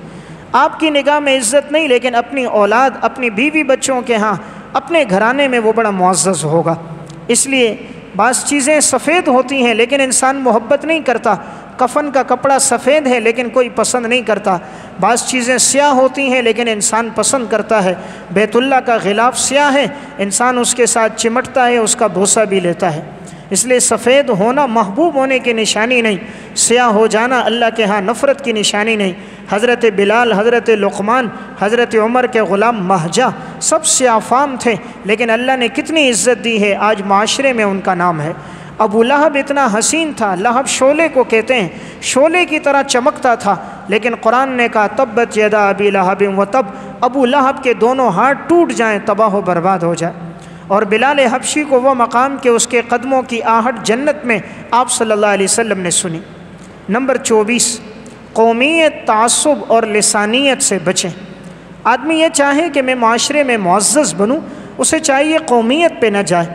آپ کی نگاہ میں عزت نہیں لیکن اپنی اولاد، اپنی بیوی بچوں کے ہاں، اپنے گھرانے میں وہ بڑا معزز ہوگا۔ اس لیے بعض چیزیں سفید ہوتی ہیں لیکن انسان محبت نہیں کرتا، کفن کا کپڑا سفید ہے لیکن کوئی پسند نہیں کرتا۔ بعض چیزیں سیاہ ہوتی ہیں لیکن انسان پسند کرتا ہے۔ بیت اللہ کا غلاف سیاہ ہے، انسان اس کے ساتھ چمٹتا ہے، اس کا بوسہ بھی لیتا ہے۔ اس لیے سفید ہونا محبوب ہونے کی نشانی نہیں، سیاہ ہو جانا اللہ کے ہاں نفرت کی نشانی نہیں۔ حضرت بلال، حضرت لقمان، حضرت عمر کے غلام مہجہ سب سیاہ فام تھے لیکن اللہ نے کتنی عزت دی ہے، آج معاشرے میں ان کا نام ہے۔ ابو لہب اتنا حسین تھا، لہب شعلے کو کہتے ہیں، شعلے کی طرح چمکتا تھا، لیکن قرآن نے کہا تبت یدا ابی لہب و تب، ابو لہب کے دونوں ہاتھ ٹوٹ جائیں، تباہ و برباد ہو جائے۔ اور بلال حبشی کو وہ مقام کہ اس کے قدموں کی آہٹ جنت میں آپ صلی اللہ علیہ وسلم نے سنی۔ نمبر 24، قومیت، تعصب اور لسانیت سے بچیں۔ آدمی یہ چاہے کہ میں معاشرے میں معزز بنوں، اسے چاہیے قومیت پہ نہ جائے۔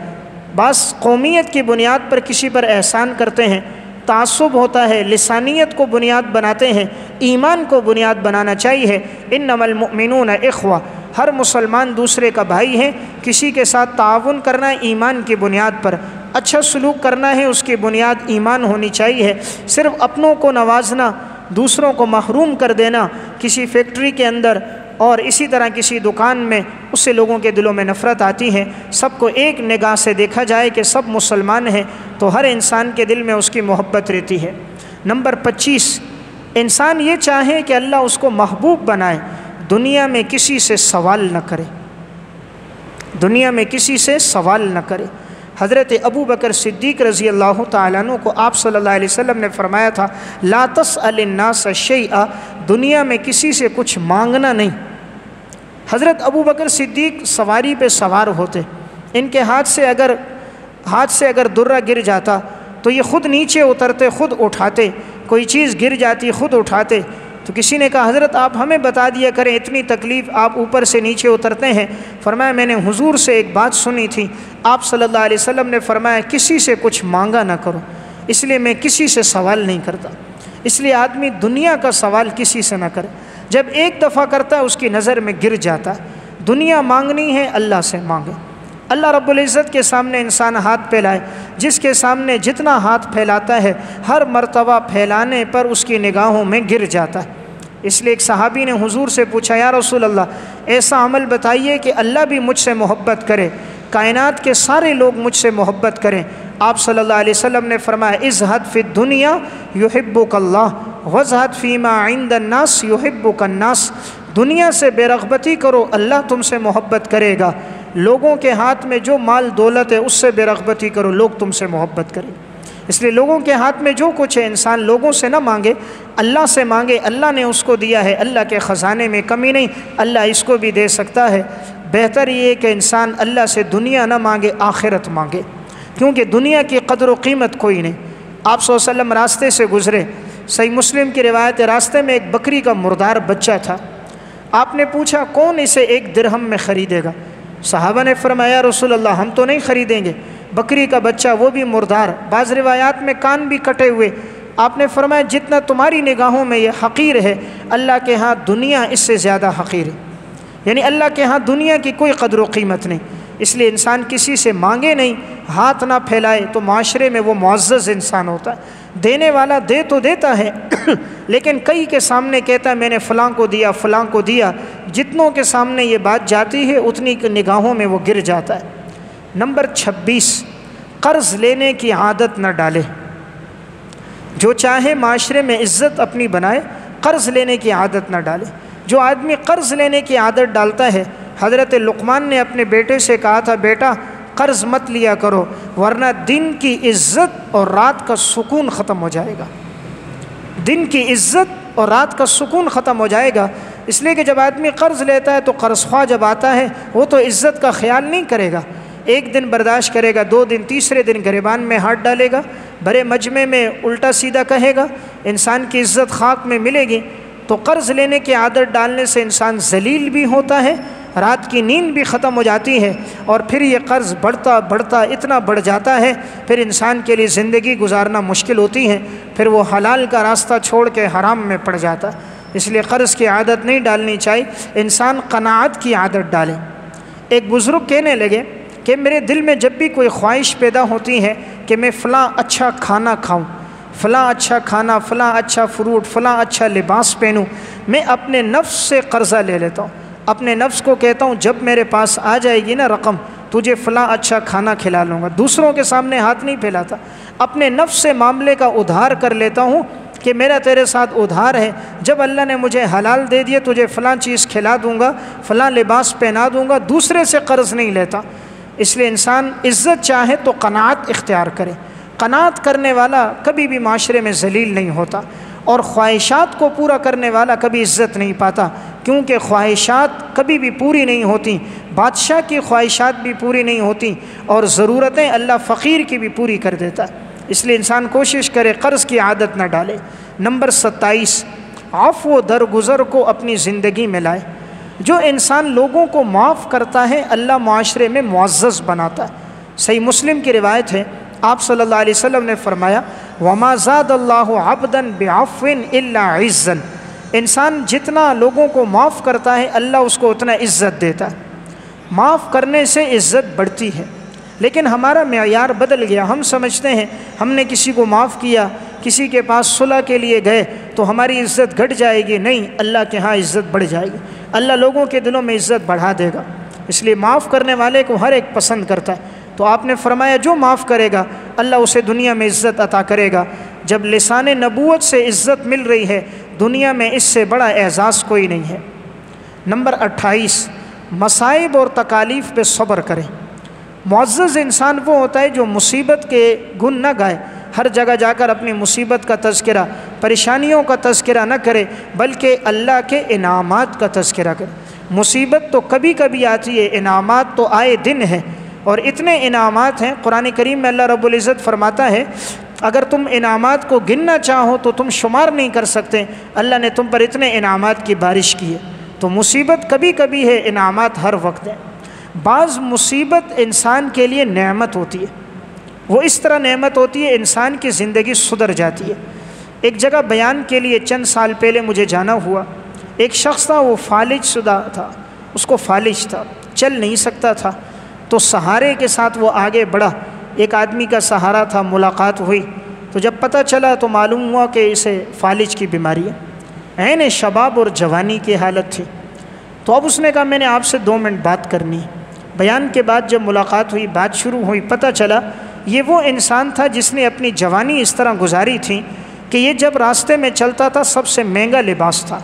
بعض قومیت کی بنیاد پر کسی پر احسان کرتے ہیں، تعصب ہوتا ہے، لسانیت کو بنیاد بناتے ہیں، ایمان کو بنیاد بنانا چاہیے۔ انما المؤمنون اخوہ، ہر مسلمان دوسرے کا بھائی ہے۔ کسی کے ساتھ تعاون کرنا ایمان کی بنیاد پر، اچھا سلوک کرنا ہے، اس کی بنیاد ایمان ہونی چاہیے۔ صرف اپنوں کو نوازنا، دوسروں کو محروم کر دینا، کسی فیکٹری کے اندر اور اسی طرح کسی دکان میں، اس سے لوگوں کے دلوں میں نفرت آتی ہے۔ سب کو ایک نگاہ سے دیکھا جائے کہ سب مسلمان ہیں تو ہر انسان کے دل میں اس کی محبت رہتی ہے۔ نمبر 25، انسان یہ چاہے کہ اللہ اس کو محبوب بنائے، دنیا میں کسی سے سوال نہ کرے، دنیا میں کسی سے سوال نہ کرے۔ حضرت ابو بکر صدیق رضی اللہ تعالیٰ عنہ کو آپ صلی اللہ علیہ وسلم نے فرمایا تھا لا تسأل الناس شیئا، دنیا میں کسی سے کچھ مانگنا نہیں۔ حضرت ابو بکر صدیق سواری پہ سوار ہوتے، ان کے ہاتھ سے اگر درہ گر جاتا تو یہ خود نیچے اترتے، خود اٹھاتے، کوئی چیز گر جاتی خود اٹھاتے۔ تو تو کسی نے کہا حضرت آپ ہمیں بتا دیا کریں، اتنی تکلیف آپ اوپر سے نیچے اترتے ہیں۔ فرمایا میں نے حضور سے ایک بات سنی تھی، آپ صلی اللہ علیہ وسلم نے فرمایا کسی سے کچھ مانگا نہ کرو، اس لیے میں کسی سے سوال نہیں کرتا۔ اس لیے آدمی دنیا کا سوال کسی سے نہ کرے، جب ایک دفعہ کرتا ہے اس کی نظر میں گر جاتا ہے۔ دنیا مانگنی ہے اللہ سے مانگے۔ اللہ رب العزت کے سامنے انسان ہاتھ پھیلائے، جس کے سامنے جتنا ہاتھ پھیلاتا ہے ہر مرتبہ پھیلانے پر اس کی نگاہوں میں گر جاتا ہے۔ اس لیے ایک صحابی نے حضور سے پوچھا، یا رسول اللہ ایسا عمل بتائیے کہ اللہ بھی مجھ سے محبت کرے، کائنات کے سارے لوگ مجھ سے محبت کریں۔ آپ صلی اللہ علیہ وسلم نے فرمایا ازہد فی الدنیا یحبک اللہ وازہد فیما عند الناس یحبک الناس۔ دنیا سے بے رغبتی کرو، اللہ تم سے محبت کرے گا۔ لوگوں کے ہاتھ میں جو مال دولت ہے اس سے بے رغبتی کرو، لوگ تم سے محبت کریں۔ اس لیے لوگوں کے ہاتھ میں جو کچھ ہے انسان لوگوں سے نہ مانگے، اللہ سے مانگے۔ اللہ نے اس کو دیا ہے، اللہ کے خزانے میں کمی نہیں، اللہ اس کو بھی دے سکتا ہے۔ بہتر یہ ہے کہ انسان اللہ سے دنیا نہ مانگے، آخرت مانگے، کیونکہ دنیا کی قدر و قیمت کوئی نہیں۔ آپ صلی اللہ علیہ وسلم راستے سے گزرے، صحیح مسلم کی روایت ہے، راستے میں ایک بکری کا مردار بچہ تھا۔ آپ نے پوچھا کون اسے 1 درہم میں خریدے گا؟ صحابہ نے فرمایا رسول اللہ ہم تو نہیں خریدیں گے، بکری کا بچہ وہ بھی مردار، بعض روایات میں کان بھی کٹے ہوئے۔ آپ نے فرمایا جتنا تمہاری نگاہوں میں یہ حقیر ہے، اللہ کے ہاں دنیا اس سے زیادہ حقیر ہے۔ یعنی اللہ کے ہاں دنیا کی کوئی قدر و قیمت نہیں۔ اس لیے انسان کسی سے مانگے نہیں، ہاتھ نہ پھیلائے، تو معاشرے میں وہ معزز انسان ہوتا ہے۔ دینے والا دے تو دیتا ہے لیکن کئی کے سامنے کہتا ہے میں نے فلاں کو دیا، فلاں کو دیا۔ جتنوں کے سامنے یہ بات جاتی ہے اتنی نگاہوں میں وہ گر جاتا ہے۔ نمبر 26، قرض لینے کی عادت نہ ڈالے۔ جو چاہے معاشرے میں عزت اپنی بنائے، قرض لینے کی عادت نہ ڈالے۔ جو آدمی قرض لینے کی عادت ڈالتا ہے، حضرت لقمان نے اپنے بیٹے سے کہا تھا بیٹا قرض مت لیا کرو ورنہ دن کی عزت اور رات کا سکون ختم ہو جائے گا۔ دن کی عزت اور رات کا سکون ختم ہو جائے گا۔ اس لیے کہ جب آدمی قرض لیتا ہے تو قرض خواہ جب آتا ہے وہ تو عزت کا خیال نہیں کرے گا، 1 دن برداشت کرے گا، 2 دن، تیسرے دن گریبان میں ہاتھ ڈالے گا، بڑے مجمع میں الٹا سیدھا کہے گا، انسان کی عزت خاک میں ملے گی۔ تو قرض لینے کی عادت ڈالنے سے انسان ذلیل بھی ہوتا ہے، رات کی نیند بھی ختم ہو جاتی ہے، اور پھر یہ قرض بڑھتا بڑھتا اتنا بڑھ جاتا ہے پھر انسان کے لیے زندگی گزارنا مشکل ہوتی ہے، پھر وہ حلال کا راستہ چھوڑ کے حرام میں پڑ جاتا ہے۔ اس لیے قرض کی عادت نہیں ڈالنی چاہیے، انسان قناعت کی عادت ڈالے۔ ایک بزرگ کہنے لگے کہ میرے دل میں جب بھی کوئی خواہش پیدا ہوتی ہے کہ میں فلاں اچھا کھانا کھاؤں، فلاں اچھا کھانا، فلاں اچھا فروٹ، فلاں اچھا لباس پہنوں، میں اپنے نفس سے قرضہ لے لیتا ہوں۔ اپنے نفس کو کہتا ہوں جب میرے پاس آ جائے گی نا رقم تجھے فلاں اچھا کھانا کھلا لوں گا۔ دوسروں کے سامنے ہاتھ نہیں پھیلاتا، اپنے نفس سے معاملے کا ادھار کر لیتا ہوں کہ میرا تیرے ساتھ ادھار ہے، جب اللہ نے مجھے حلال دے دیے تجھے فلاں چیز کھلا دوں گا، فلاں لباس پہنا دوں گا، دوسرے سے قرض نہیں لیتا۔ اس لیے انسان عزت چاہے تو قناعت اختیار کرے۔ قناعت کرنے والا کبھی بھی معاشرے میں ذلیل نہیں ہوتا، اور خواہشات کو پورا کرنے والا کبھی عزت نہیں پاتا، کیونکہ خواہشات کبھی بھی پوری نہیں ہوتی۔ بادشاہ کی خواہشات بھی پوری نہیں ہوتی، اور ضرورتیں اللہ فقیر کی بھی پوری کر دیتا ہے۔ اس لیے انسان کوشش کرے قرض کی عادت نہ ڈالے۔ نمبر 27، عفو و درگزر کو اپنی زندگی میں لائے۔ جو انسان لوگوں کو معاف کرتا ہے اللہ معاشرے میں معزز بناتا ہے۔ صحیح مسلم کی روایت ہے، آپ صلی اللہ علیہ وسلم نے فرمایا وَمَا زَادَ اللَّهُ عَبْدًا بِعَفْوٍ إِلَّا عِزًّا۔ انسان جتنا لوگوں کو معاف کرتا ہے اللہ اس کو اتنا عزت دیتا ہے۔ معاف کرنے سے عزت بڑھتی ہے، لیکن ہمارا معیار بدل گیا۔ ہم سمجھتے ہیں ہم نے کسی کو معاف کیا، کسی کے پاس صلح کے لیے گئے تو ہماری عزت گھٹ جائے گی۔ نہیں، اللہ کے ہاں عزت بڑھ جائے گی، اللہ لوگوں کے دلوں میں عزت بڑھا دے گا۔ اس لیے معاف کرنے والے کو ہر ایک پسند کرتا ہے۔ تو آپ نے فرمایا جو معاف کرے گا اللہ اسے دنیا میں عزت عطا کرے گا۔ جب لسان نبوت سے عزت مل رہی ہے دنیا میں اس سے بڑا اعزاز کوئی نہیں ہے۔ نمبر 28، مصائب اور تکالیف پہ صبر کریں۔ معزز انسان وہ ہوتا ہے جو مصیبت کے گن نہ گائے، ہر جگہ جا کر اپنی مصیبت کا تذکرہ، پریشانیوں کا تذکرہ نہ کرے، بلکہ اللہ کے انعامات کا تذکرہ کرے۔ مصیبت تو کبھی کبھی آتی ہے، انعامات تو آئے دن ہیں، اور اتنے انعامات ہیں۔ قرآن کریم میں اللہ رب العزت فرماتا ہے اگر تم انعامات کو گننا چاہو تو تم شمار نہیں کر سکتے، اللہ نے تم پر اتنے انعامات کی بارش کی ہے۔ تو مصیبت کبھی کبھی ہے، انعامات ہر وقت ہیں۔ بعض مصیبت انسان کے لیے نعمت ہوتی ہے، وہ اس طرح نعمت ہوتی ہے انسان کی زندگی سدھر جاتی ہے۔ ایک جگہ بیان کے لیے چند سال پہلے مجھے جانا ہوا، ایک شخص تھا، وہ فالج شدہ تھا، اس کو فالج تھا، چل نہیں سکتا تھا، تو سہارے کے ساتھ وہ آگے بڑھا، ایک آدمی کا سہارا تھا، ملاقات ہوئی، تو جب پتہ چلا تو معلوم ہوا کہ اسے فالج کی بیماری ہے، عین شباب اور جوانی کی حالت تھی۔ تو اب اس نے کہا میں نے آپ سے 2 منٹ بات کرنی ہے۔ بیان کے بعد جب ملاقات ہوئی، بات شروع ہوئی، پتہ چلا یہ وہ انسان تھا جس نے اپنی جوانی اس طرح گزاری تھی کہ یہ جب راستے میں چلتا تھا سب سے مہنگا لباس تھا،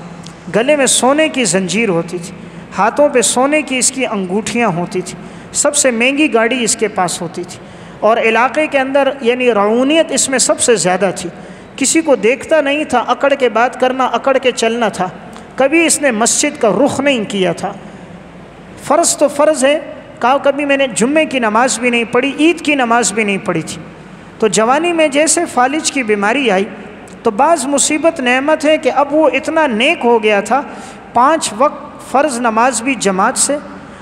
گلے میں سونے کی زنجیر ہوتی تھی، ہاتھوں پہ سونے کی اس کی انگوٹھیاں ہوتی تھیں، سب سے مہنگی گاڑی اس کے پاس ہوتی تھی، اور علاقے کے اندر یعنی رعونیت اس میں سب سے زیادہ تھی، کسی کو دیکھتا نہیں تھا، اکڑ کے بات کرنا، اکڑ کے چلنا تھا، کبھی اس نے مسجد کا رخ نہیں کیا تھا، فرض تو فرض ہے، کہا کبھی میں نے جمعے کی نماز بھی نہیں پڑھی، عید کی نماز بھی نہیں پڑھی تھی۔ تو جوانی میں جیسے فالج کی بیماری آئی تو بعض مصیبت نعمت ہے کہ اب وہ اتنا نیک ہو گیا تھا، 5 وقت فرض نماز بھی جماعت سے،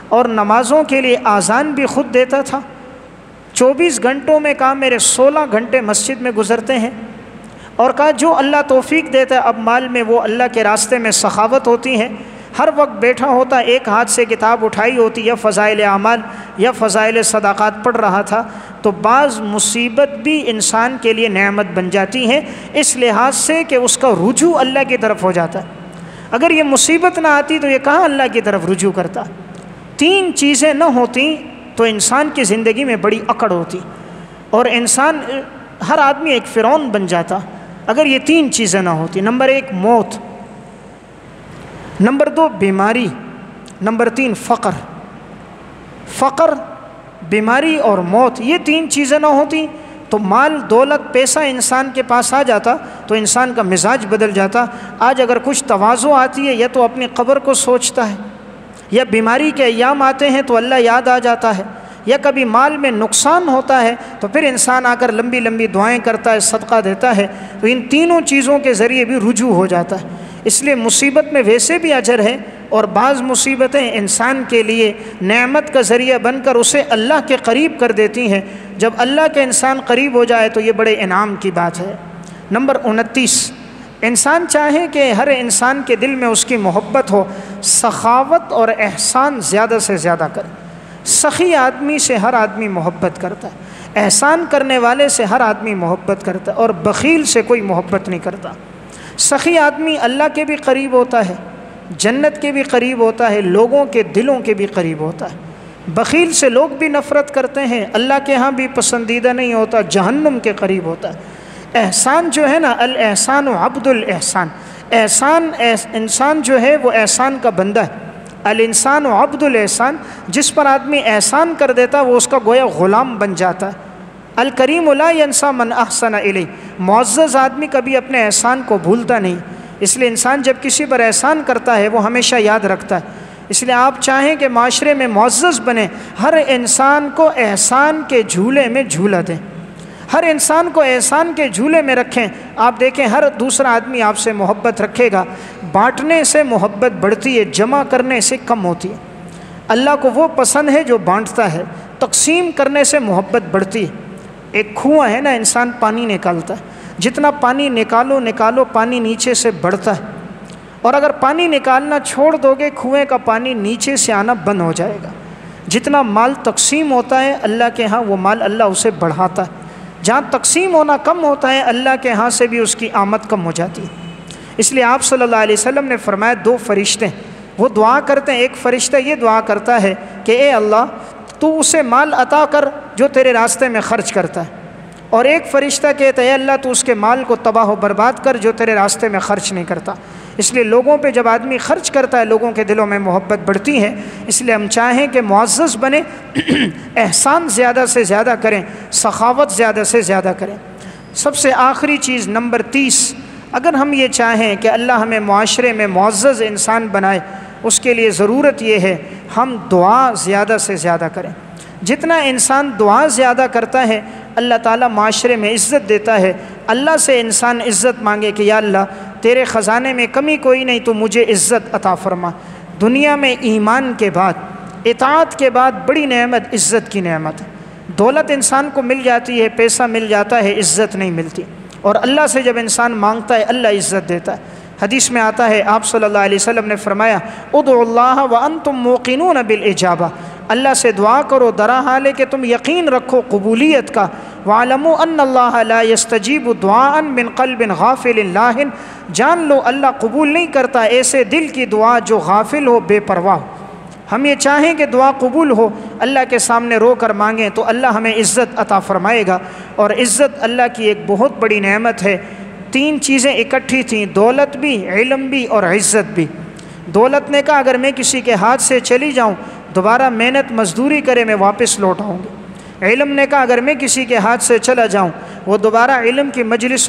اور نمازوں کے لیے آذان بھی خود دیتا تھا، 24 گھنٹوں میں کہا میرے 16 گھنٹے مسجد میں گزرتے ہیں، اور کہا جو اللہ توفیق دیتا ہے، اب مال میں وہ اللہ کے راستے میں سخاوت ہوتی ہے، ہر وقت بیٹھا ہوتا، ایک ہاتھ سے کتاب اٹھائی ہوتی، یا فضائل اعمال یا فضائل صدقات پڑھ رہا تھا۔ تو بعض مصیبت بھی انسان کے لیے نعمت بن جاتی ہیں، اس لحاظ سے کہ اس کا رجوع اللہ کی طرف ہو جاتا ہے۔ اگر یہ مصیبت نہ آتی تو یہ کہاں اللہ کی طرف رجوع کرتا؟ 3 چیزیں نہ ہوتی تو انسان کی زندگی میں بڑی اکڑ ہوتی، اور انسان، ہر آدمی ایک فرعون بن جاتا اگر یہ 3 چیزیں نہ ہوتی۔ نمبر 1 موت، نمبر 2 بیماری، نمبر 3 فقر، بیماری اور موت، یہ 3 چیزیں نہ ہوتی تو مال دولت پیسہ انسان کے پاس آ جاتا تو انسان کا مزاج بدل جاتا۔ آج اگر کچھ تواضع آتی ہے یا تو اپنی قبر کو سوچتا ہے، یا بیماری کے ایام آتے ہیں تو اللہ یاد آ جاتا ہے، یا کبھی مال میں نقصان ہوتا ہے تو پھر انسان آ کر لمبی لمبی دعائیں کرتا ہے، صدقہ دیتا ہے، تو ان تینوں چیزوں کے ذریعے بھی رجوع ہو جاتا ہے۔ اس لیے مصیبت میں ویسے بھی اجر ہے، اور بعض مصیبتیں انسان کے لیے نعمت کا ذریعہ بن کر اسے اللہ کے قریب کر دیتی ہیں۔ جب اللہ کے انسان قریب ہو جائے تو یہ بڑے انعام کی بات ہے۔ نمبر 29، انسان چاہے کہ ہر انسان کے دل میں اس کی محبت ہو، سخاوت اور احسان زیادہ سے زیادہ کرے۔ سخی آدمی سے ہر آدمی محبت کرتا ہے، احسان کرنے والے سے ہر آدمی محبت کرتا ہے، اور بخیل سے کوئی محبت نہیں کرتا۔ سخی آدمی اللہ کے بھی قریب ہوتا ہے، جنت کے بھی قریب ہوتا ہے، لوگوں کے دلوں کے بھی قریب ہوتا ہے۔ بخیل سے لوگ بھی نفرت کرتے ہیں، اللہ کے ہاں بھی پسندیدہ نہیں ہوتا، جہنم کے قریب ہوتا ہے۔ احسان جو ہے نا، الاحسان عبد الاحسان، احسان انسان جو ہے وہ احسان کا بندہ ہے۔ الانسان عبد الاحسان، جس پر آدمی احسان کر دیتا وہ اس کا گویا غلام بن جاتا ہے۔ الکریم لا ینسیٰ من احسن الیہ، معزز آدمی کبھی اپنے احسان کو بھولتا نہیں، اس لیے انسان جب کسی پر احسان کرتا ہے وہ ہمیشہ یاد رکھتا ہے۔ اس لیے آپ چاہیں کہ معاشرے میں معزز بنیں، ہر انسان کو احسان کے جھولے میں جھولا دیں، ہر انسان کو احسان کے جھولے میں رکھیں۔ آپ دیکھیں ہر دوسرا آدمی آپ سے محبت رکھے گا، بانٹنے سے محبت بڑھتی ہے، جمع کرنے سے کم ہوتی ہے۔ اللہ کو وہ پسند ہے جو بانٹتا ہے، تقسیم کرنے سے محبت بڑھتی ہے۔ ایک کنواں ہے نا، انسان پانی نکالتا ہے، جتنا پانی نکالو پانی نیچے سے بڑھتا ہے، اور اگر پانی نکالنا چھوڑ دو گے کنویں کا پانی نیچے سے آنا بند ہو جائے گا۔ جتنا مال تقسیم ہوتا ہے اللہ کے ہاں وہ مال اللہ اسے بڑھاتا ہے، جہاں تقسیم ہونا کم ہوتا ہے اللہ کے ہاں سے بھی اس کی آمد کم ہو جاتی ہے۔ اس لیے آپ صلی اللہ علیہ وسلم نے فرمایا 2 فرشتے وہ دعا کرتے ہیں، ایک فرشتہ یہ دعا کرتا ہے کہ اے اللہ تو اسے مال عطا کر جو تیرے راستے میں خرچ کرتا ہے، اور ایک فرشتہ کہتا ہے اے اللہ تو اس کے مال کو تباہ و برباد کر جو تیرے راستے میں خرچ نہیں کرتا۔ اس لیے لوگوں پہ جب آدمی خرچ کرتا ہے لوگوں کے دلوں میں محبت بڑھتی ہے۔ اس لیے ہم چاہیں کہ معزز بنیں، احسان زیادہ سے زیادہ کریں، سخاوت زیادہ سے زیادہ کریں۔ سب سے آخری چیز نمبر 30، اگر ہم یہ چاہیں کہ اللہ ہمیں معاشرے میں معزز انسان بنائے، اس کے لیے ضرورت یہ ہے ہم دعا زیادہ سے زیادہ کریں۔ جتنا انسان دعا زیادہ کرتا ہے اللہ تعالیٰ معاشرے میں عزت دیتا ہے۔ اللہ سے انسان عزت مانگے کہ یا اللہ تیرے خزانے میں کمی کوئی نہیں، تو مجھے عزت عطا فرما۔ دنیا میں ایمان کے بعد، اطاعت کے بعد بڑی نعمت عزت کی نعمت ہے۔ دولت انسان کو مل جاتی ہے، پیسہ مل جاتا ہے، عزت نہیں ملتی، اور اللہ سے جب انسان مانگتا ہے اللہ عزت دیتا ہے۔ حدیث میں آتا ہے، آپ صلی اللہ علیہ وسلم نے فرمایا ادعوا اللہ وانتم موقنون بالاجابہ، اللہ سے دعا کرو درا حال ہے کہ تم یقین رکھو قبولیت کا۔ وَاعْلَمُوا أَنَّ اللَّهَ لَا يَسْتَجِيبُ دُعَاءً مِّن قَلْبٍ غَافِلٍ لَاهٍ، جان لو اللہ قبول نہیں کرتا ایسے دل کی دعا جو غافل ہو، بے پرواہ ہو۔ ہم یہ چاہیں کہ دعا قبول ہو، اللہ کے سامنے رو کر مانگیں تو اللہ ہمیں عزت عطا فرمائے گا۔ اور عزت اللہ کی ایک بہت بڑی نعمت ہے۔ تین چیزیں اکٹھی تھیں، دولت بھی، علم بھی اور عزت بھی۔ دولت نے کہا اگر میں کسی کے ہاتھ سے چلی جاؤں دوبارہ محنت مزدوری کرے میں واپس لوٹ آؤں گی۔ علم نے کہا اگر میں کسی کے ہاتھ سے چلا جاؤں وہ دوبارہ علم کی مجلس